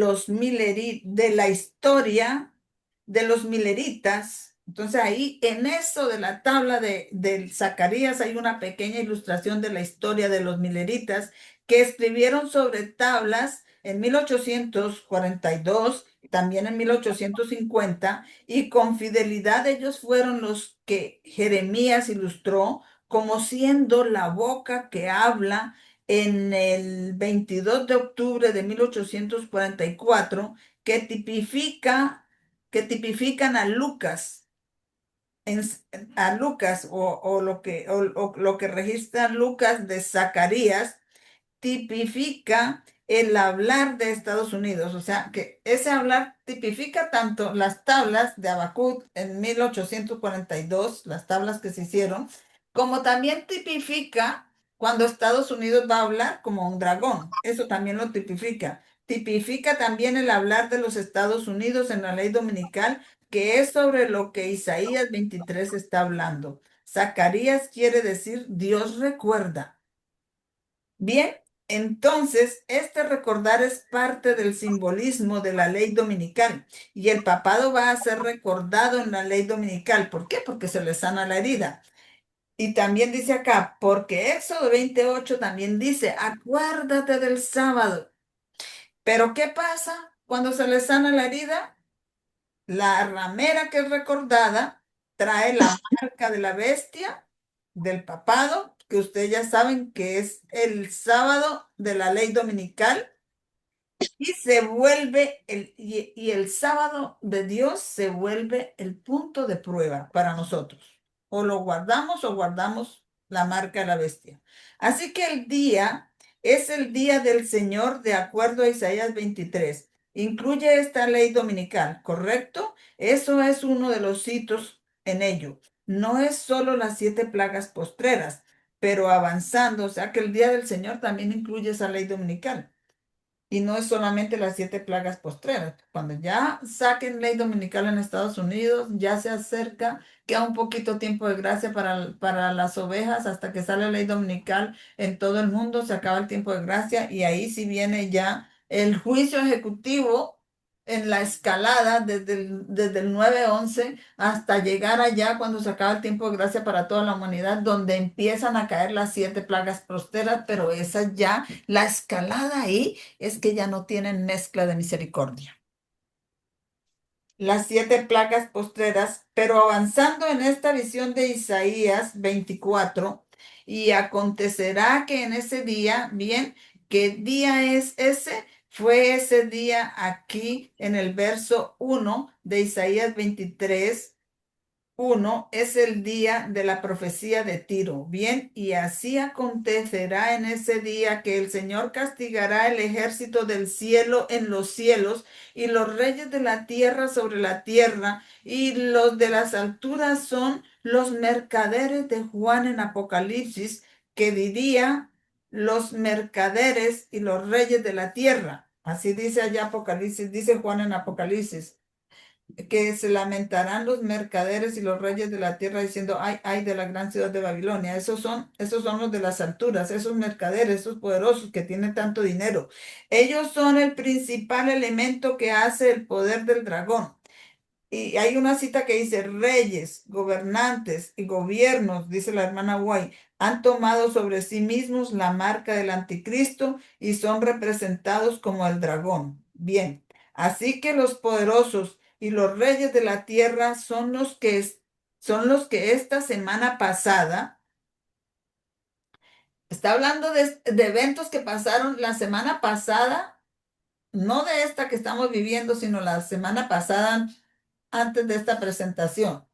la historia de los mileritas. Entonces ahí en eso de la tabla del Zacarías hay una pequeña ilustración de la historia de los mileritas que escribieron sobre tablas en 1842, también en 1850, y con fidelidad ellos fueron los que Jeremías ilustró como siendo la boca que habla en el 22 de octubre de 1844 que tipifican a Lucas, en- a Lucas o lo que registra Lucas de Zacarías tipifica el hablar de Estados Unidos, o sea, que ese hablar tipifica tanto las tablas de Habacuc en 1842, las tablas que se hicieron, como también tipifica cuando Estados Unidos va a hablar como un dragón, eso también lo tipifica. Tipifica también el hablar de los Estados Unidos en la ley dominical, que es sobre lo que Isaías 23 está hablando. Zacarías quiere decir Dios recuerda. Bien, entonces este recordar es parte del simbolismo de la ley dominical y el papado va a ser recordado en la ley dominical. ¿Por qué? Porque se le sana la herida. Y también dice acá, porque Éxodo 28 también dice, acuérdate del sábado. Pero ¿qué pasa cuando se le sana la herida? La ramera que es recordada trae la marca de la bestia, del papado, que ustedes ya saben que es el sábado de la ley dominical, y se vuelve y el sábado de Dios se vuelve el punto de prueba para nosotros. O guardamos la marca de la bestia. Así que el día es el día del Señor de acuerdo a Isaías 23. Incluye esta ley dominical, ¿correcto? Eso es uno de los hitos en ello. No es solo las 7 plagas postreras, pero avanzando, o sea que el día del Señor también incluye esa ley dominical. Y no es solamente las 7 plagas postreras. Cuando ya saquen ley dominical en Estados Unidos, ya se acerca, queda un poquito tiempo de gracia para las ovejas hasta que sale ley dominical en todo el mundo, se acaba el tiempo de gracia y ahí sí viene ya el juicio ejecutivo en la escalada desde el 9-11 hasta llegar allá cuando se acaba el tiempo de gracia para toda la humanidad, donde empiezan a caer las 7 plagas posteras, pero esa ya, la escalada ahí es que ya no tienen mezcla de misericordia. Las 7 plagas postreras, pero avanzando en esta visión de Isaías 24, y acontecerá que en ese día, bien, ¿qué día es ese? Fue ese día aquí en el verso 1 de Isaías 23:1 es el día de la profecía de Tiro. Bien, y así acontecerá en ese día que el Señor castigará el ejército del cielo en los cielos y los reyes de la tierra sobre la tierra, y los de las alturas son los mercaderes de Juan en Apocalipsis, que diría los mercaderes y los reyes de la tierra. Así dice allá Apocalipsis, dice Juan en Apocalipsis que se lamentarán los mercaderes y los reyes de la tierra diciendo, ay, ay de la gran ciudad de Babilonia. Esos son los de las alturas, esos mercaderes, esos poderosos que tienen tanto dinero. Ellos son el principal elemento que hace el poder del dragón. Y hay una cita que dice, reyes, gobernantes y gobiernos, dice la hermana White, han tomado sobre sí mismos la marca del anticristo y son representados como el dragón. Bien, así que los poderosos y los reyes de la tierra son los que esta semana pasada, está hablando de eventos que pasaron la semana pasada, no de esta que estamos viviendo, sino la semana pasada antes de esta presentación,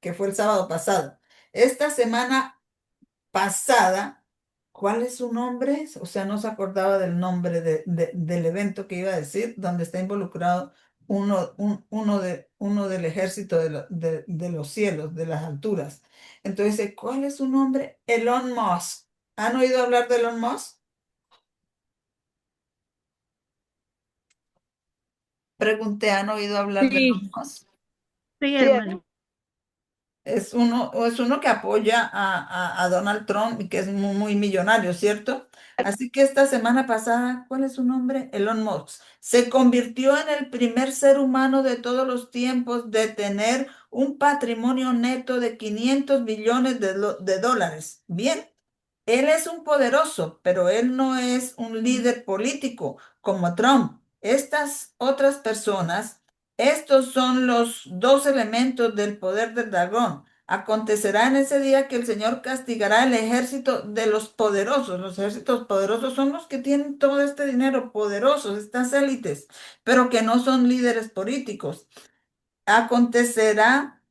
que fue el sábado pasado. Esta semana pasada, ¿cuál es su nombre? O sea, no se acordaba del nombre del evento que iba a decir, donde está involucrado uno del ejército de los cielos, de las alturas. Entonces, ¿cuál es su nombre? Elon Musk. ¿Han oído hablar de Elon Musk? Pregunté, ¿han oído hablar de Sí, Elon Musk? sí, Sí, hermana. Es uno que apoya a Donald Trump y que es muy, muy millonario, ¿cierto? Así que esta semana pasada, ¿cuál es su nombre? Elon Musk. Se convirtió en el primer ser humano de todos los tiempos de tener un patrimonio neto de 500 billones de dólares. Bien, él es un poderoso, pero él no es un líder político como Trump. Estas otras personas, estos son los dos elementos del poder del dragón. Acontecerá en ese día que el Señor castigará el ejército de los poderosos. Los ejércitos poderosos son los que tienen todo este dinero, poderosos, estas élites, pero que no son líderes políticos. Acontecerá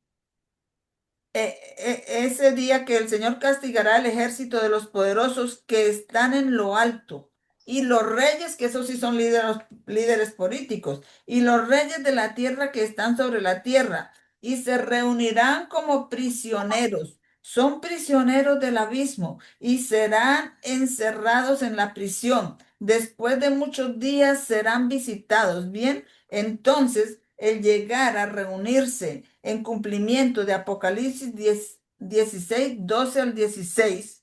ese día que el Señor castigará el ejército de los poderosos que están en lo alto, y los reyes, que esos sí son líderes políticos, y los reyes de la tierra que están sobre la tierra, y se reunirán como prisioneros. Son prisioneros del abismo y serán encerrados en la prisión. Después de muchos días serán visitados. Bien, entonces el llegar a reunirse en cumplimiento de Apocalipsis 16, 12 al 16,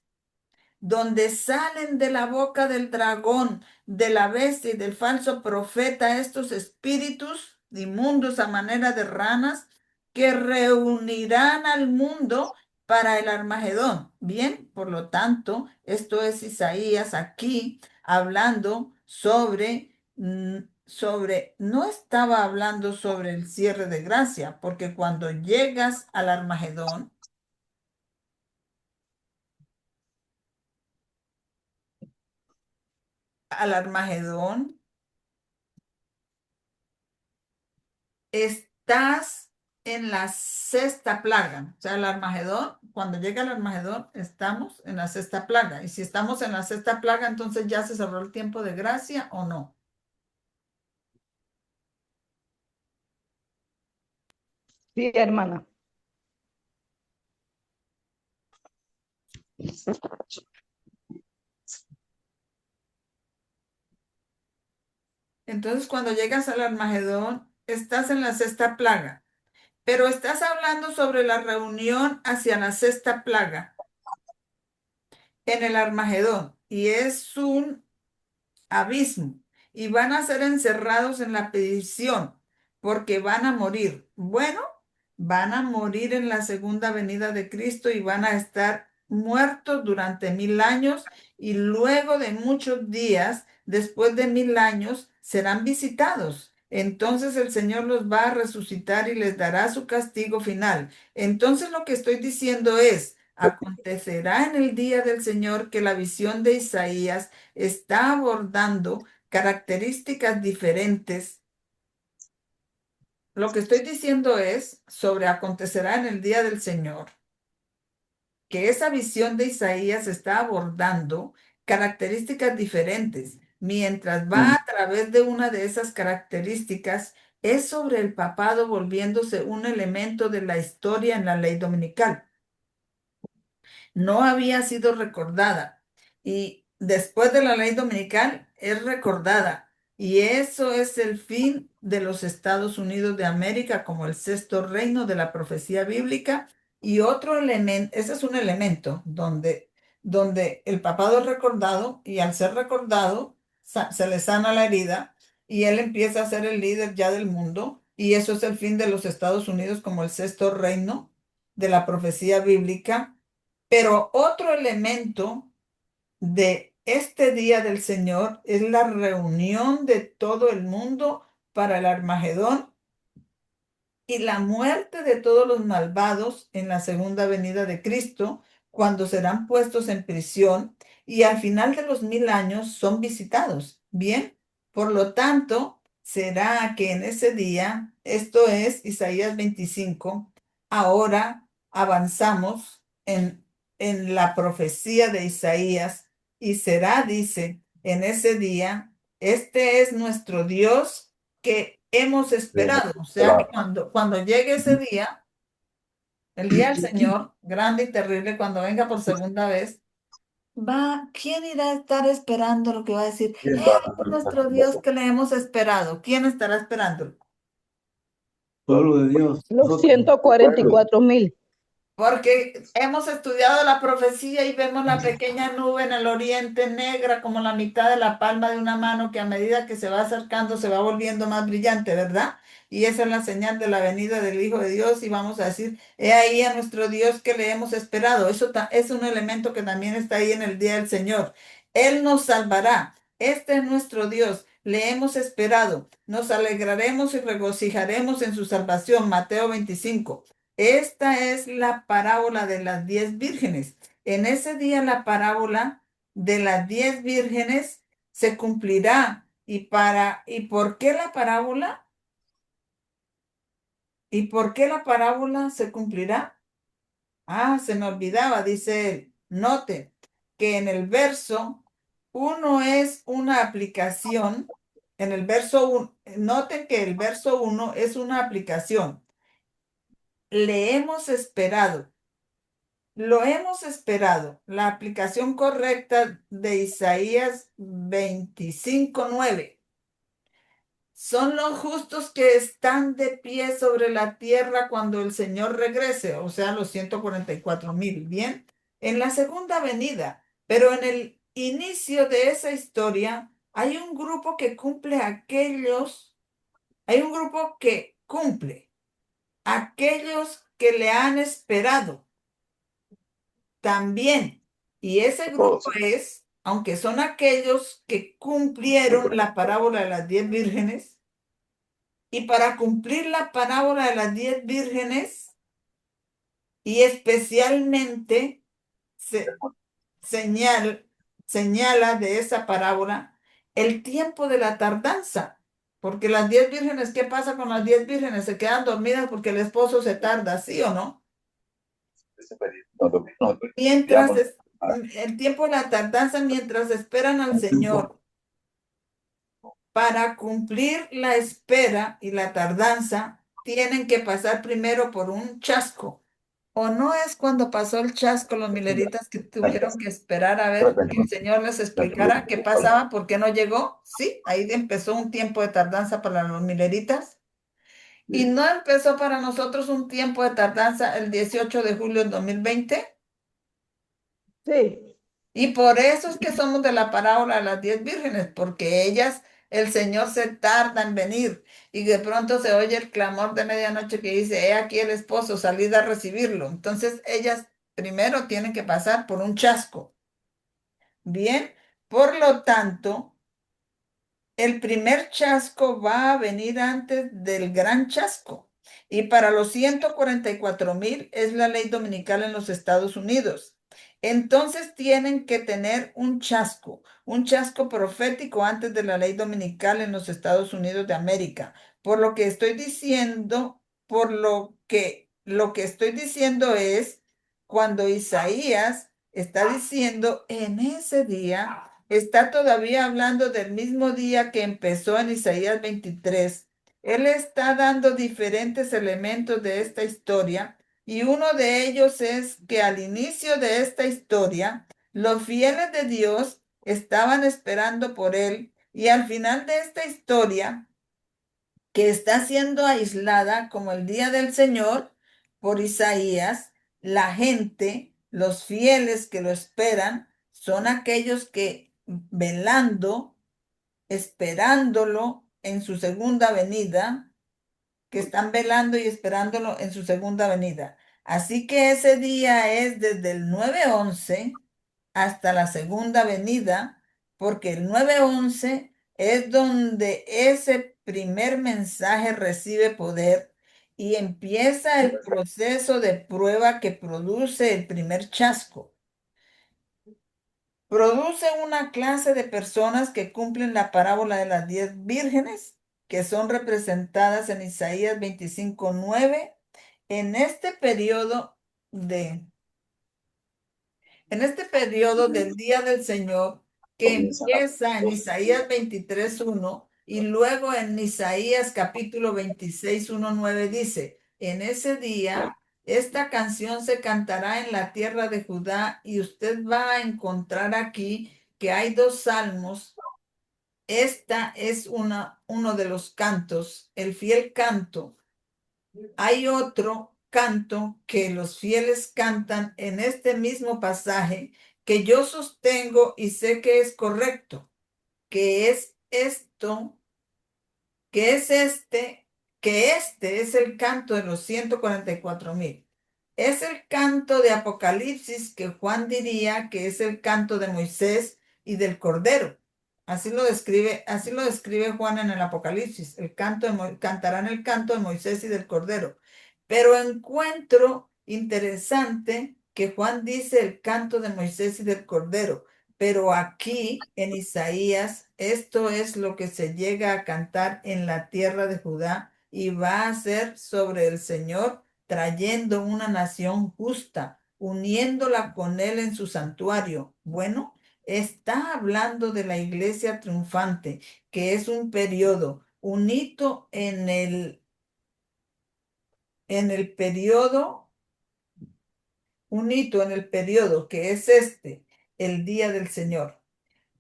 donde salen de la boca del dragón, de la bestia y del falso profeta estos espíritus inmundos a manera de ranas que reunirán al mundo para el Armagedón. Bien, por lo tanto, esto es Isaías aquí hablando no estaba hablando sobre el cierre de gracia, porque cuando llegas al Armagedón, estás en la sexta plaga. O sea, cuando llega el Armagedón, estamos en la sexta plaga. Y si estamos en la sexta plaga, entonces ya se cerró el tiempo de gracia o no. sí, hermana. Entonces, cuando llegas al Armagedón, estás en la sexta plaga. Pero estás hablando sobre la reunión hacia la sexta plaga en el Armagedón. Y es un abismo. y van a ser encerrados en la prisión porque van a morir. Bueno, van a morir en la segunda venida de Cristo y van a estar muertos durante 1000 años y luego de muchos días, después de 1000 años, serán visitados. Entonces el Señor los va a resucitar y les dará su castigo final. Entonces lo que estoy diciendo es, acontecerá en el día del Señor que la visión de Isaías está abordando características diferentes. Lo que estoy diciendo es sobre acontecerá en el día del Señor, que esa visión de Isaías está abordando características diferentes. Mientras va a través de una de esas características, es sobre el papado volviéndose un elemento de la historia en la ley dominical. No había sido recordada y después de la ley dominical es recordada. Y eso es el fin de los Estados Unidos de América como el sexto reino de la profecía bíblica. Y otro elemento, ese es un elemento donde el papado es recordado y al ser recordado se le sana la herida y él empieza a ser el líder ya del mundo. Y eso es el fin de los Estados Unidos como el sexto reino de la profecía bíblica. Pero otro elemento de este día del Señor es la reunión de todo el mundo para el Armagedón y la muerte de todos los malvados en la segunda venida de Cristo, cuando serán puestos en prisión y al final de los 1000 años son visitados. Bien, por lo tanto, será que en ese día, esto es Isaías 25, ahora avanzamos en la profecía de Isaías y será, dice, en ese día, este es nuestro Dios que hemos esperado. O sea que cuando llegue ese día, el día del Señor, grande y terrible, cuando venga por segunda vez, ¿quién irá a estar esperando lo que va a decir? Este es nuestro Dios que le hemos esperado. ¿Quién estará esperando? Pueblo de Dios. Los 144.000. Porque hemos estudiado la profecía y vemos la pequeña nube en el oriente negra como la mitad de la palma de una mano que a medida que se va acercando se va volviendo más brillante, ¿verdad? Y esa es la señal de la venida del Hijo de Dios y vamos a decir, he ahí a nuestro Dios que le hemos esperado. Eso es un elemento que también está ahí en el día del Señor. Él nos salvará. Este es nuestro Dios. Le hemos esperado. Nos alegraremos y regocijaremos en su salvación. Mateo 25. Esta es la parábola de las 10 vírgenes. En ese día la parábola de las 10 vírgenes se cumplirá. ¿Y por qué la parábola? ¿Y por qué la parábola se cumplirá? Se me olvidaba, dice él. Note que en el verso 1 es una aplicación. En el verso 1, noten que el verso 1 es una aplicación. Le hemos esperado. Lo hemos esperado. La aplicación correcta de Isaías 25:9. Son los justos que están de pie sobre la tierra cuando el Señor regrese, o sea, los 144.000. Bien, en la segunda venida, pero en el inicio de esa historia hay un grupo que cumple hay un grupo que cumple aquellos que le han esperado. También, y ese grupo es, aunque son aquellos que cumplieron la parábola de las 10 vírgenes, y para cumplir la parábola de las 10 vírgenes, y especialmente señala de esa parábola el tiempo de la tardanza, porque las 10 vírgenes, ¿qué pasa con las 10 vírgenes? Se quedan dormidas porque el esposo se tarda, ¿sí o no? Mientras el tiempo de la tardanza, mientras esperan al Señor para cumplir la espera y la tardanza, tienen que pasar primero por un chasco. ¿O no es cuando pasó el chasco los mileritas que tuvieron que esperar a ver que el Señor les explicara qué pasaba, por qué no llegó? Sí, ahí empezó un tiempo de tardanza para los mileritas. ¿Y no empezó para nosotros un tiempo de tardanza el 18 de julio del 2020? Sí. Y por eso es que somos de la parábola de las 10 vírgenes, porque ellas el Señor se tarda en venir y de pronto se oye el clamor de medianoche que dice, he aquí el esposo, salid a recibirlo. Entonces ellas primero tienen que pasar por un chasco. Bien, por lo tanto, el primer chasco va a venir antes del gran chasco. Y para los 144,000 es la ley dominical en los Estados Unidos. Entonces tienen que tener un chasco profético antes de la ley dominical en los Estados Unidos de América. Por lo que estoy diciendo, lo que estoy diciendo es cuando Isaías está diciendo en ese día, está todavía hablando del mismo día que empezó en Isaías 23. Él está dando diferentes elementos de esta historia y uno de ellos es que al inicio de esta historia, los fieles de Dios estaban esperando por él y al final de esta historia, que está siendo aislada como el día del Señor por Isaías, la gente, los fieles que lo esperan, son aquellos que velando, esperándolo en su segunda venida, que están velando y esperándolo en su segunda venida. Así que ese día es desde el 9/11 hasta la segunda venida, porque el 9/11 es donde ese primer mensaje recibe poder y empieza el proceso de prueba que produce el primer chasco. Produce una clase de personas que cumplen la parábola de las 10 vírgenes, que son representadas en Isaías 25:9. En este periodo de En este periodo del día del Señor, que empieza en Isaías 23:1 y luego en Isaías capítulo 26:1-9 dice, en ese día, esta canción se cantará en la tierra de Judá y usted va a encontrar aquí que hay dos salmos. Esta es uno de los cantos, el fiel canto. Hay otro canto que los fieles cantan en este mismo pasaje que yo sostengo y sé que es correcto, que es esto, que este es el canto de los 144,000. Es el canto de Apocalipsis que Juan diría que es el canto de Moisés y del Cordero. Así lo describe Juan en el Apocalipsis. Cantarán el canto de Moisés y del Cordero. Pero encuentro interesante que Juan dice el canto de Moisés y del Cordero. Pero aquí en Isaías, esto es lo que se llega a cantar en la tierra de Judá y va a ser sobre el Señor trayendo una nación justa, uniéndola con él en su santuario. Bueno, está hablando de la iglesia triunfante, que es un periodo, un hito en el periodo, un hito en el periodo que es el día del Señor.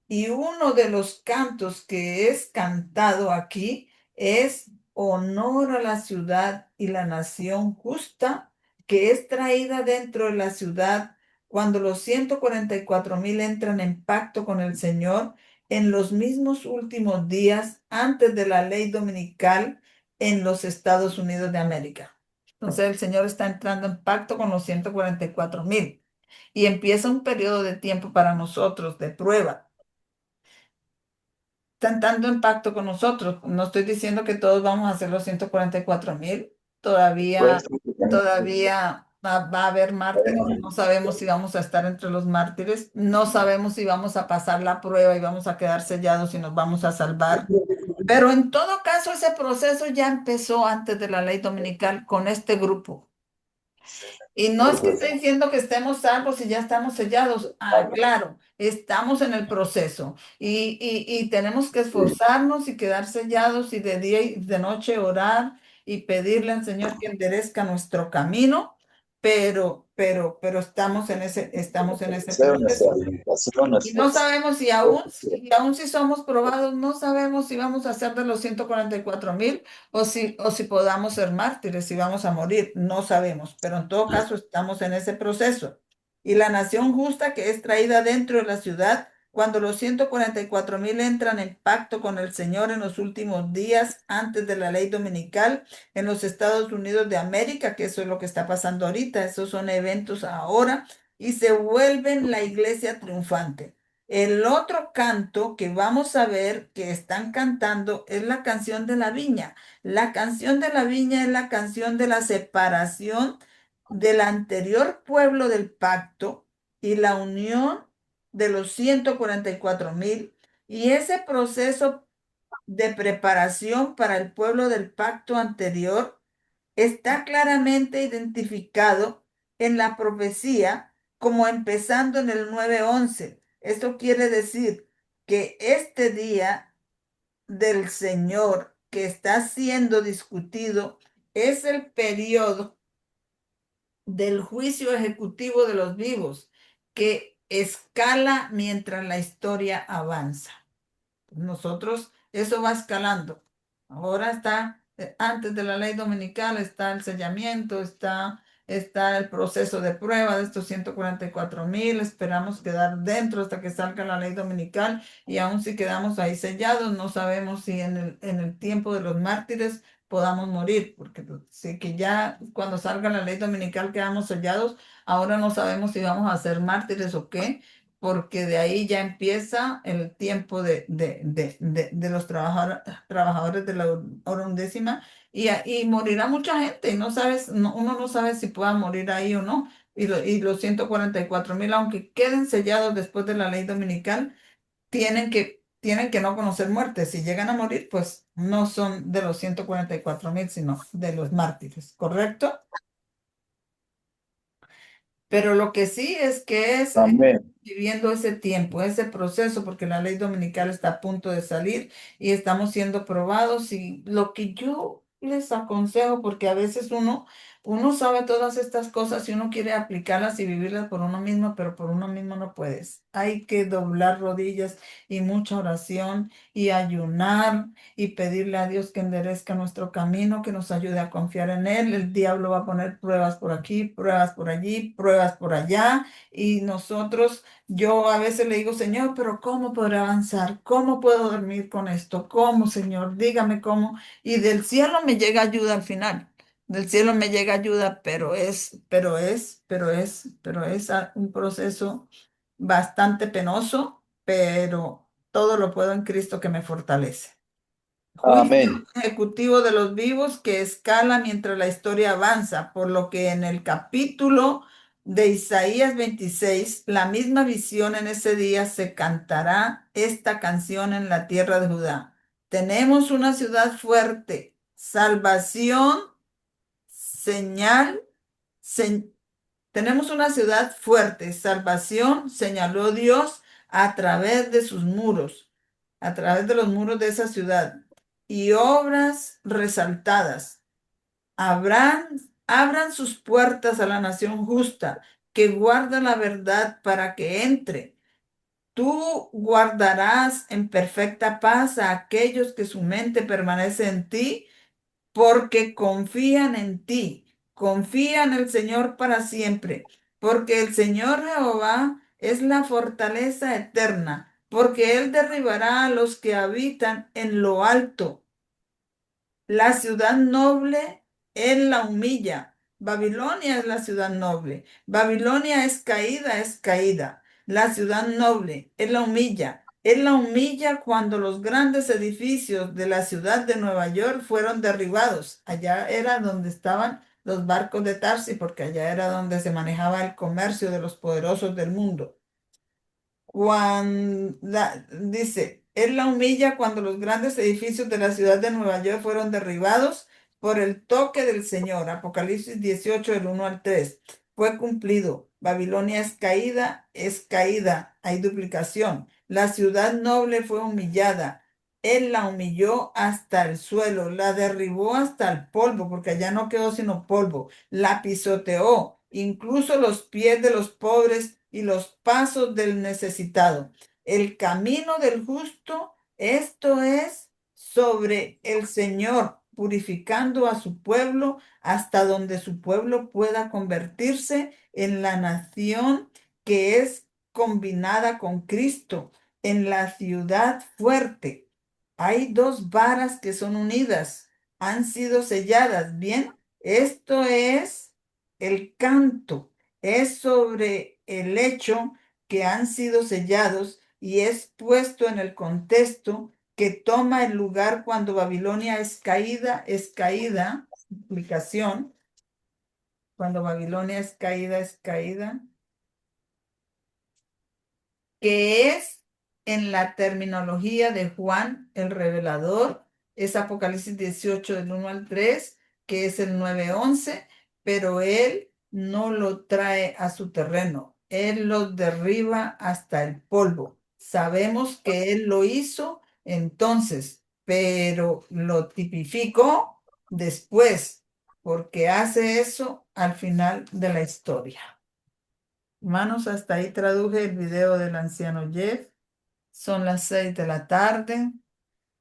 Y uno de los cantos que es cantado aquí es honor a la ciudad y la nación justa, que es traída dentro de la ciudad cuando los 144,000 entran en pacto con el Señor en los mismos últimos días antes de la ley dominical en los Estados Unidos de América. Entonces el Señor está entrando en pacto con los 144,000 y empieza un periodo de tiempo para nosotros de prueba. Están dando impacto con nosotros. No estoy diciendo que todos vamos a hacer los 144,000. Todavía va a haber mártires. No sabemos si vamos a estar entre los mártires. No sabemos si vamos a pasar la prueba y vamos a quedar sellados y nos vamos a salvar. Pero en todo caso, ese proceso ya empezó antes de la ley dominical con este grupo. Y no es que esté diciendo que estemos salvos y ya estamos sellados. Claro, estamos en el proceso y tenemos que esforzarnos y quedar sellados y de día y de noche orar y pedirle al Señor que enderezca nuestro camino, pero estamos en ese proceso. Y no sabemos y aún si somos probados, no sabemos si vamos a ser de los 144,000 o si podamos ser mártires, si vamos a morir, no sabemos, pero en todo caso estamos en ese proceso. Y la nación justa que es traída dentro de la ciudad cuando los 144,000 entran en pacto con el Señor en los últimos días antes de la ley dominical en los Estados Unidos de América, que eso es lo que está pasando ahorita, esos son eventos ahora, y se vuelven la iglesia triunfante. El otro canto que vamos a ver que están cantando es la canción de la viña. La canción de la viña es la canción de la separación del anterior pueblo del pacto y la unión de los 144,000, y ese proceso de preparación para el pueblo del pacto anterior está claramente identificado en la profecía como empezando en el 9:11. Esto quiere decir que este día del Señor que está siendo discutido es el periodo del juicio ejecutivo de los vivos, que escala mientras la historia avanza. Nosotros, eso va escalando. Ahora está, antes de la ley dominical, está el sellamiento, está el proceso de prueba de estos 144,000. Esperamos quedar dentro hasta que salga la ley dominical, y aun si quedamos ahí sellados, no sabemos si en el tiempo de los mártires podamos morir, porque sé que ya cuando salga la ley dominical quedamos sellados. Ahora no sabemos si vamos a ser mártires o qué, porque de ahí ya empieza el tiempo de los trabajadores de la hora undécima, y morirá mucha gente, y no sabes, uno no sabe si pueda morir ahí o no. Y los 144,000, aunque queden sellados después de la ley dominical, tienen que no conocer muerte. Si llegan a morir, pues no son de los 144,000, sino de los mártires, ¿correcto? Pero lo que sí es que Amén. viviendo ese tiempo, ese proceso, porque la ley dominical está a punto de salir y estamos siendo probados. Y lo que yo les aconsejo, porque a veces uno sabe todas estas cosas y uno quiere aplicarlas y vivirlas por uno mismo, pero por uno mismo no puedes. Hay que doblar rodillas y mucha oración y ayunar y pedirle a Dios que enderezca nuestro camino, que nos ayude a confiar en Él. El diablo va a poner pruebas por aquí, pruebas por allí, pruebas por allá, y yo a veces le digo, Señor, pero ¿cómo podré avanzar? ¿Cómo puedo dormir con esto? ¿Cómo, Señor? Dígame cómo. Y del cielo me llega ayuda al final. Del cielo me llega ayuda, pero es un proceso bastante penoso, pero todo lo puedo en Cristo que me fortalece. Juicio Amén. ejecutivo de los vivos que escala mientras la historia avanza, por lo que en el capítulo de Isaías 26, la misma visión en ese día se cantará esta canción en la tierra de Judá. Tenemos una ciudad fuerte, salvación, señal, se- tenemos una ciudad fuerte, salvación, señaló Dios a través de sus muros, a través de los muros de esa ciudad, y obras resaltadas. Abran sus puertas a la nación justa, que guarda la verdad para que entre. Tú guardarás en perfecta paz a aquellos que su mente permanece en ti, porque confían en ti, confía en el Señor para siempre, porque el Señor Jehová es la fortaleza eterna, porque Él derribará a los que habitan en lo alto. La ciudad noble, Él la humilla. Babilonia es la ciudad noble. Babilonia es caída, es caída. La ciudad noble, Él la humilla. Él la humilla cuando los grandes edificios de la ciudad de Nueva York fueron derribados. Allá era donde estaban los barcos de Tarsi, porque allá era donde se manejaba el comercio de los poderosos del mundo. Dice, Él la humilla cuando los grandes edificios de la ciudad de Nueva York fueron derribados por el toque del Señor. Apocalipsis 18, del 1 al 3. Fue cumplido. Babilonia es caída, hay duplicación. La ciudad noble fue humillada. Él la humilló hasta el suelo, la derribó hasta el polvo, porque allá no quedó sino polvo. La pisoteó, incluso los pies de los pobres y los pasos del necesitado. El camino del justo, esto es sobre el Señor, purificando a su pueblo hasta donde su pueblo pueda convertirse en la nación que es combinada con Cristo. en la ciudad fuerte. Hay dos varas que son unidas, han sido selladas. Bien, esto es el canto, es sobre el hecho que han sido sellados y es puesto en el contexto que toma el lugar cuando Babilonia es caída, explicación, cuando Babilonia es caída, que es en la terminología de Juan el Revelador, es Apocalipsis 18 del 1 al 3, que es el 9:11, pero él no lo trae a su terreno, él lo derriba hasta el polvo. Sabemos que él lo hizo entonces, pero lo tipificó después, porque hace eso al final de la historia. Hermanos, hasta ahí traduje el video del anciano Jeff. Son las 6 de la tarde.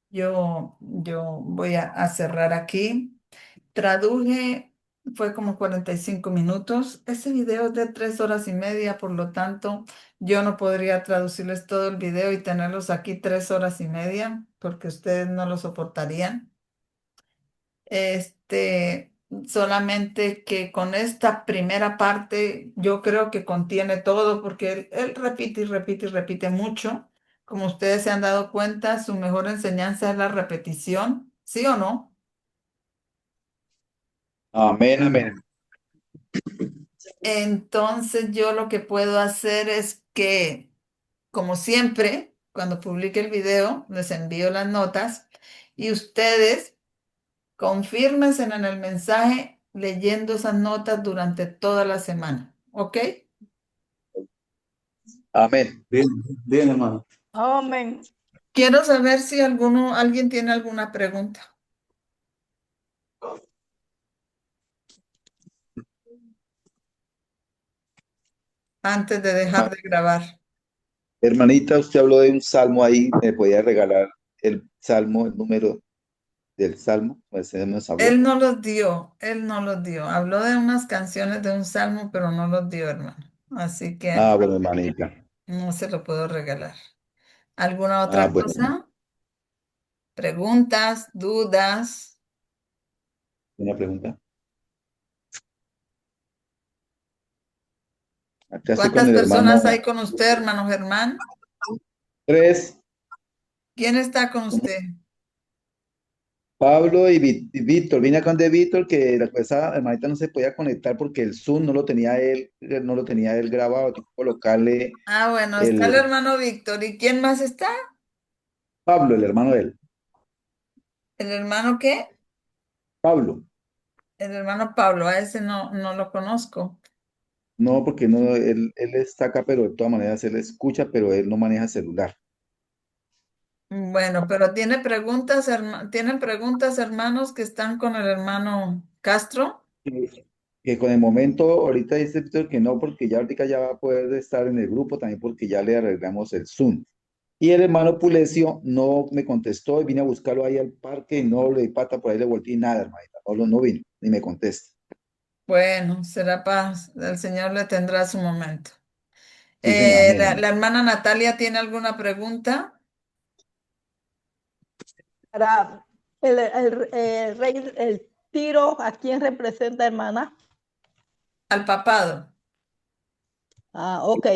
Yo voy a cerrar aquí. Traduje, fue como 45 minutos. Ese video es de 3 horas y media, por lo tanto, yo no podría traducirles todo el video y tenerlos aquí 3 horas y media, porque ustedes no lo soportarían. Este, solamente que con esta primera parte yo creo que contiene todo porque él repite y repite y repite mucho. Como ustedes se han dado cuenta, su mejor enseñanza es la repetición, ¿sí o no? Amén, amén. Entonces yo lo que puedo hacer es que, como siempre, cuando publique el video, les envío las notas y ustedes confírmense en el mensaje leyendo esas notas durante toda la semana. ¿Ok? Amén. Bien, bien, hermano. Amén. Quiero saber si alguien tiene alguna pregunta antes de dejar de grabar. Hermanita, usted habló de un salmo ahí, ¿me podía regalar el salmo, el número del salmo? Pues nos habló. Él no los dio. Habló de unas canciones de un salmo, pero no los dio, hermano. Así que Ah, bueno, hermanita. no se lo puedo regalar. ¿Alguna Ah, otra bueno, cosa? ¿Preguntas? ¿Dudas? una pregunta. Acá estoy con ¿Cuántas el hermano personas hay con usted, hermano Germán? 3, ¿Quién está con usted? Pablo y Víctor. Vine acá de Víctor que esa hermanita no se podía conectar porque el Zoom no lo tenía él grabado. Tengo que colocarle Ah, bueno, está el el hermano Víctor. ¿Y quién más está? Pablo, el hermano de él. ¿El hermano qué? Pablo. El hermano Pablo. A ese no lo conozco. No, porque no, él está acá, pero de todas maneras él escucha, pero él no maneja celular. Bueno, pero ¿tienen preguntas, hermanos, que están con el hermano Castro? Que con el momento, ahorita dice Víctor que no, porque ya ahorita ya va a poder estar en el grupo, también porque ya le arreglamos el Zoom. Y el hermano Pulecio no me contestó y vine a buscarlo ahí al parque y no le di pata por ahí, le volteé y nada, hermanita. No vino, ni me contesta. Bueno, será paz. El Señor le tendrá su momento. Sí, señor, amén, La amén. hermana Natalia tiene alguna pregunta Para el rey, el tiro, ¿a quién representa, hermana? al papado, Ah, ok.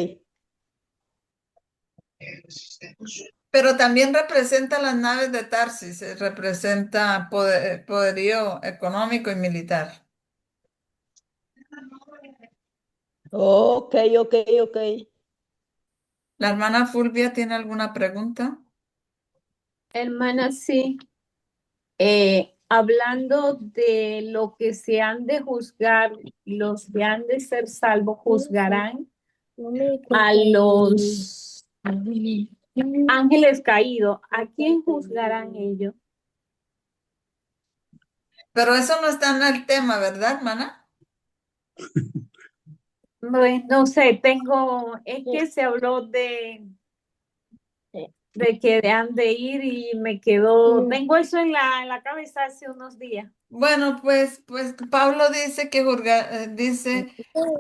pero también representa las naves de Tarsis, representa poderío económico y militar. Ok, ok, ok. ¿La hermana Fulvia tiene alguna pregunta? Hermana, sí. Hablando de lo que se han de juzgar, los que han de ser salvos juzgarán a los ángeles caídos. ¿A quién juzgarán ellos? Pero eso no está en el tema, ¿verdad, hermana? No sé, es que se habló de que han de ir y me quedó, tengo eso en la cabeza hace unos días. Bueno, pues Pablo dice dice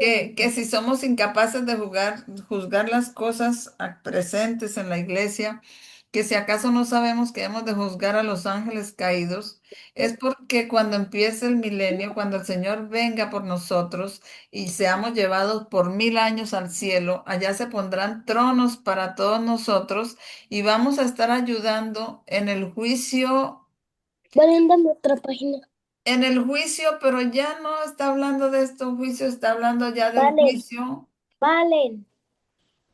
que si somos incapaces de juzgar las cosas presentes en la iglesia, que si acaso no sabemos que hemos de juzgar a los ángeles caídos, es porque cuando empiece el milenio, cuando el Señor venga por nosotros y seamos llevados por 1000 años al cielo, allá se pondrán tronos para todos nosotros y vamos a estar ayudando en el juicio. Valen, dame otra página. En el juicio, pero ya no está hablando de estos juicios, está hablando ya del Valen, juicio. valen.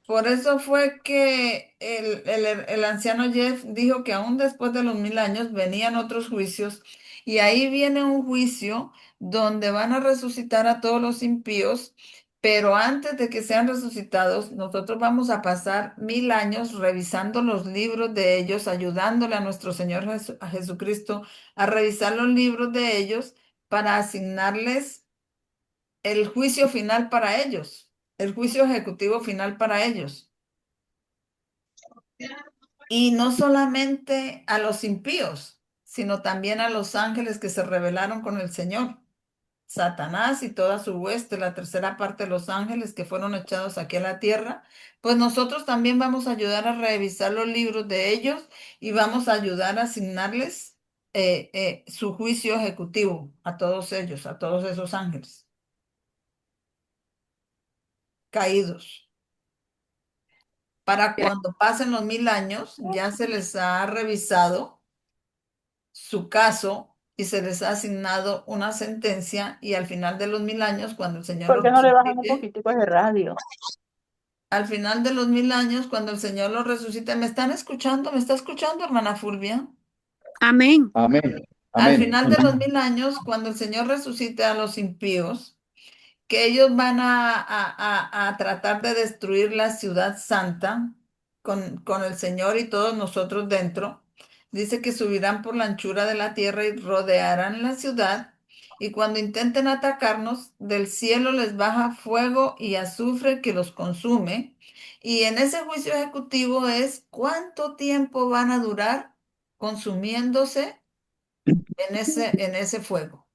Por eso fue que el anciano Jeff dijo que aún después de los 1000 años venían otros juicios y ahí viene un juicio donde van a resucitar a todos los impíos, pero antes de que sean resucitados, nosotros vamos a pasar 1000 años revisando los libros de ellos, ayudándole a nuestro Señor a Jesucristo a revisar los libros de ellos para asignarles el juicio final para ellos, el juicio ejecutivo final para ellos. Y no solamente a los impíos, sino también a los ángeles que se rebelaron con el Señor. Satanás y toda su hueste, la tercera parte de los ángeles que fueron echados aquí a la tierra, pues nosotros también vamos a ayudar a revisar los libros de ellos y vamos a ayudar a asignarles su juicio ejecutivo a todos ellos, a todos esos ángeles caídos. Para cuando pasen los 1000 años, ya se les ha revisado su caso y se les ha asignado una sentencia y al final de los 1000 años, cuando el Señor ¿Por los qué no le bajan un resucite, poquitico de radio? al final de los 1000 años, cuando el Señor los resucite, ¿me están escuchando? ¿Me está escuchando, hermana Fulvia? Amén. Amén. Al Amén. final de los 1000 años, cuando el Señor resucite a los impíos, que ellos van a tratar de destruir la ciudad santa con el Señor y todos nosotros dentro. Dice que subirán por la anchura de la tierra y rodearán la ciudad. Y cuando intenten atacarnos, del cielo les baja fuego y azufre que los consume. Y en ese juicio ejecutivo es cuánto tiempo van a durar consumiéndose en ese fuego.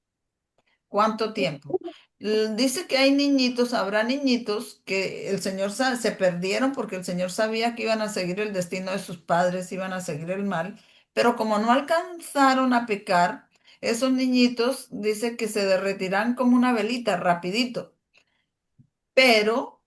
¿Cuánto tiempo? Dice que hay niñitos, habrá niñitos que el Señor se perdieron porque el Señor sabía que iban a seguir el destino de sus padres, iban a seguir el mal, pero como no alcanzaron a pecar, esos niñitos dice que se derretirán como una velita rapidito, pero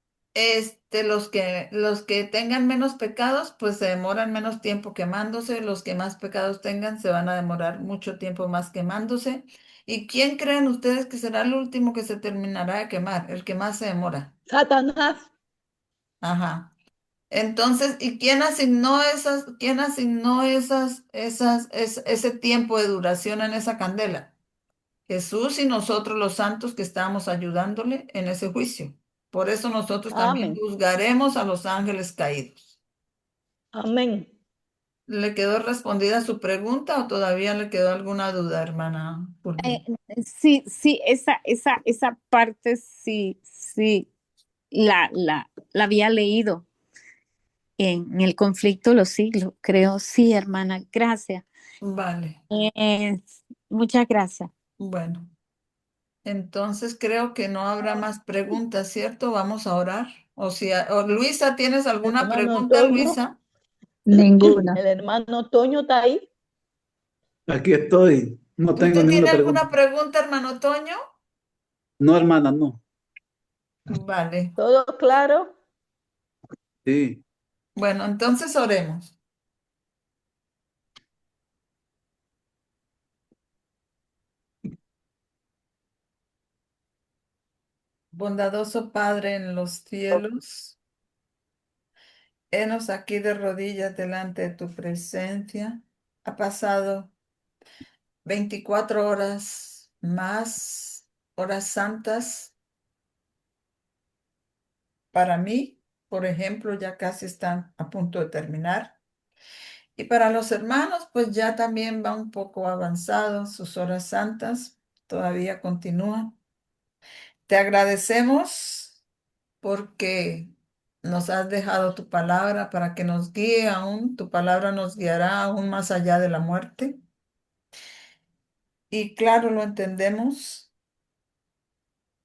los que tengan menos pecados, pues se demoran menos tiempo quemándose, los que más pecados tengan se van a demorar mucho tiempo más quemándose. ¿Y quién creen ustedes que será el último que se terminará de quemar? El que más se demora. Satanás. Ajá. Entonces, ¿y quién asignó ese tiempo de duración en esa candela? Jesús y nosotros los santos que estamos ayudándole en ese juicio. Por eso nosotros también Amén. juzgaremos a los ángeles caídos. Amén. ¿Le quedó respondida su pregunta o todavía le quedó alguna duda, hermana Fulvia? Sí, sí, esa parte sí, sí, la había leído en el conflicto de los siglos, creo, sí, hermana, gracias. Vale, Eh, Muchas gracias. bueno. Entonces creo que no habrá más preguntas, ¿cierto? Vamos a orar. O Luisa, ¿tienes alguna Hermano pregunta, Toño, Luisa? Ninguna. el hermano Toño está ahí. Aquí estoy. No tengo ¿Usted tiene ninguna alguna pregunta. pregunta, hermano Toño? No, hermana, no. Vale. ¿Todo claro? Sí. Bueno, entonces oremos. Bondadoso Padre en los cielos, henos aquí de rodillas delante de tu presencia. Ha pasado 24 horas más, horas santas para mí, por ejemplo, ya casi están a punto de terminar. Y para los hermanos, pues ya también va un poco avanzado, sus horas santas todavía continúan. Te agradecemos porque Nos has dejado tu palabra para que nos guíe aún. Tu palabra nos guiará aún más allá de la muerte. Y claro, lo entendemos.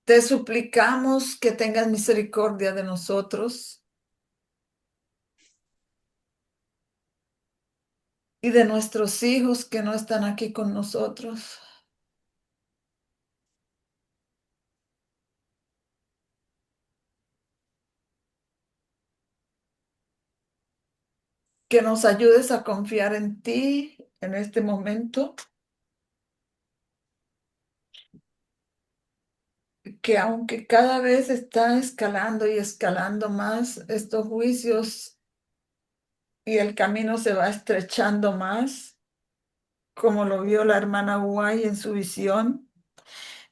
Te suplicamos que tengas misericordia de nosotros y de nuestros hijos que no están aquí con nosotros. Que nos ayudes a confiar en ti en este momento. Que aunque cada vez está escalando y escalando más estos juicios y el camino se va estrechando más, como lo vio la hermana Guay en su visión,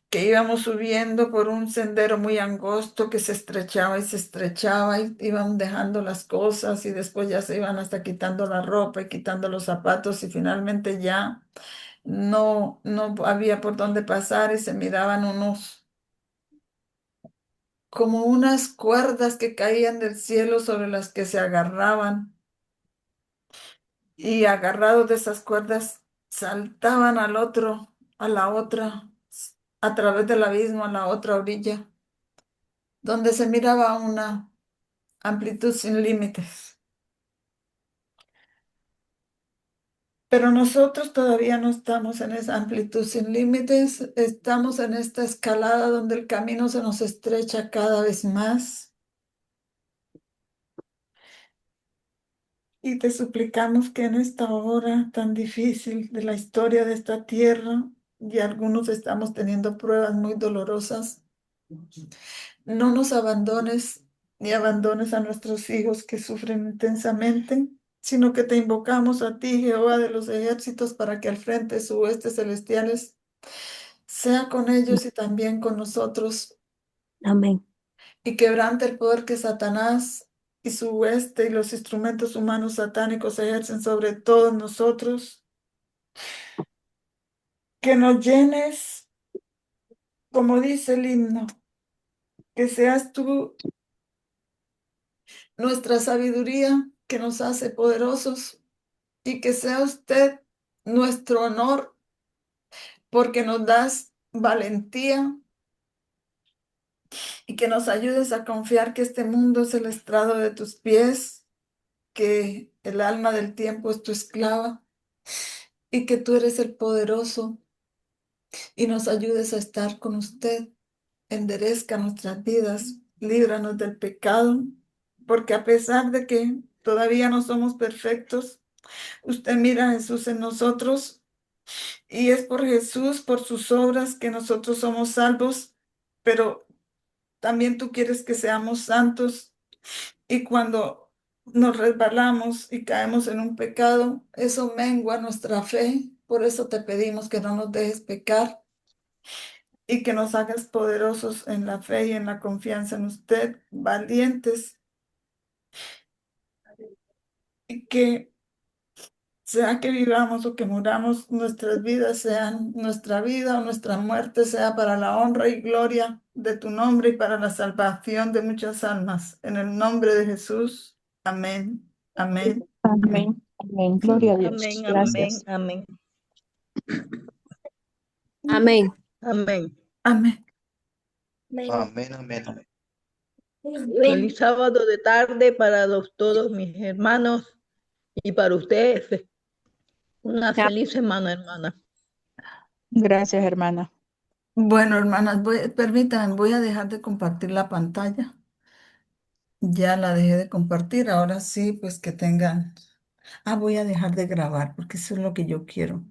que íbamos subiendo por un sendero muy angosto que se estrechaba y iban dejando las cosas y después ya se iban hasta quitando la ropa y quitando los zapatos y finalmente ya no había por dónde pasar y se miraban unos como unas cuerdas que caían del cielo sobre las que se agarraban y agarrados de esas cuerdas saltaban al otro, a la otra, a través del abismo, a la otra orilla, donde se miraba una amplitud sin límites. Pero nosotros todavía no estamos en esa amplitud sin límites, estamos en esta escalada donde el camino se nos estrecha cada vez más. Y te suplicamos que en esta hora tan difícil de la historia de esta tierra, y algunos estamos teniendo pruebas muy dolorosas, no nos abandones ni abandones a nuestros hijos que sufren intensamente, sino que te invocamos a ti, Jehová de los ejércitos, para que al frente de sus huestes celestiales sea con ellos y también con nosotros, Amén. y quebrante el poder que Satanás y su hueste y los instrumentos humanos satánicos ejercen sobre todos nosotros. Que nos llenes, como dice el himno, que seas tú nuestra sabiduría que nos hace poderosos y que sea usted nuestro honor porque nos das valentía y que nos ayudes a confiar que este mundo es el estrado de tus pies, que el alma del tiempo es tu esclava y que tú eres el poderoso y nos ayudes a estar con usted. Enderezca nuestras vidas, líbranos del pecado, porque a pesar de que todavía no somos perfectos, usted mira a Jesús en nosotros y es por Jesús, por sus obras, que nosotros somos salvos, pero también tú quieres que seamos santos y cuando nos resbalamos y caemos en un pecado, eso mengua nuestra fe. Por eso te pedimos que no nos dejes pecar y que nos hagas poderosos en la fe y en la confianza en usted, valientes, y que sea que vivamos o que muramos, nuestras vidas sean, nuestra vida o nuestra muerte sea para la honra y gloria de tu nombre y para la salvación de muchas almas. En el nombre de Jesús. Amén. Amén. Amén. Amén. Gloria a Dios. Amén, amén, Gracias. amén, Amén. amén. Amén. Amén, amén, amén. Feliz sábado de tarde para todos mis hermanos y para ustedes. Una feliz semana, hermana. Gracias, hermana. Bueno, hermanas, permítanme, voy a dejar de compartir la pantalla. Ya la dejé de compartir. Ahora sí, pues que tengan. Ah, voy a dejar de grabar porque eso es lo que yo quiero.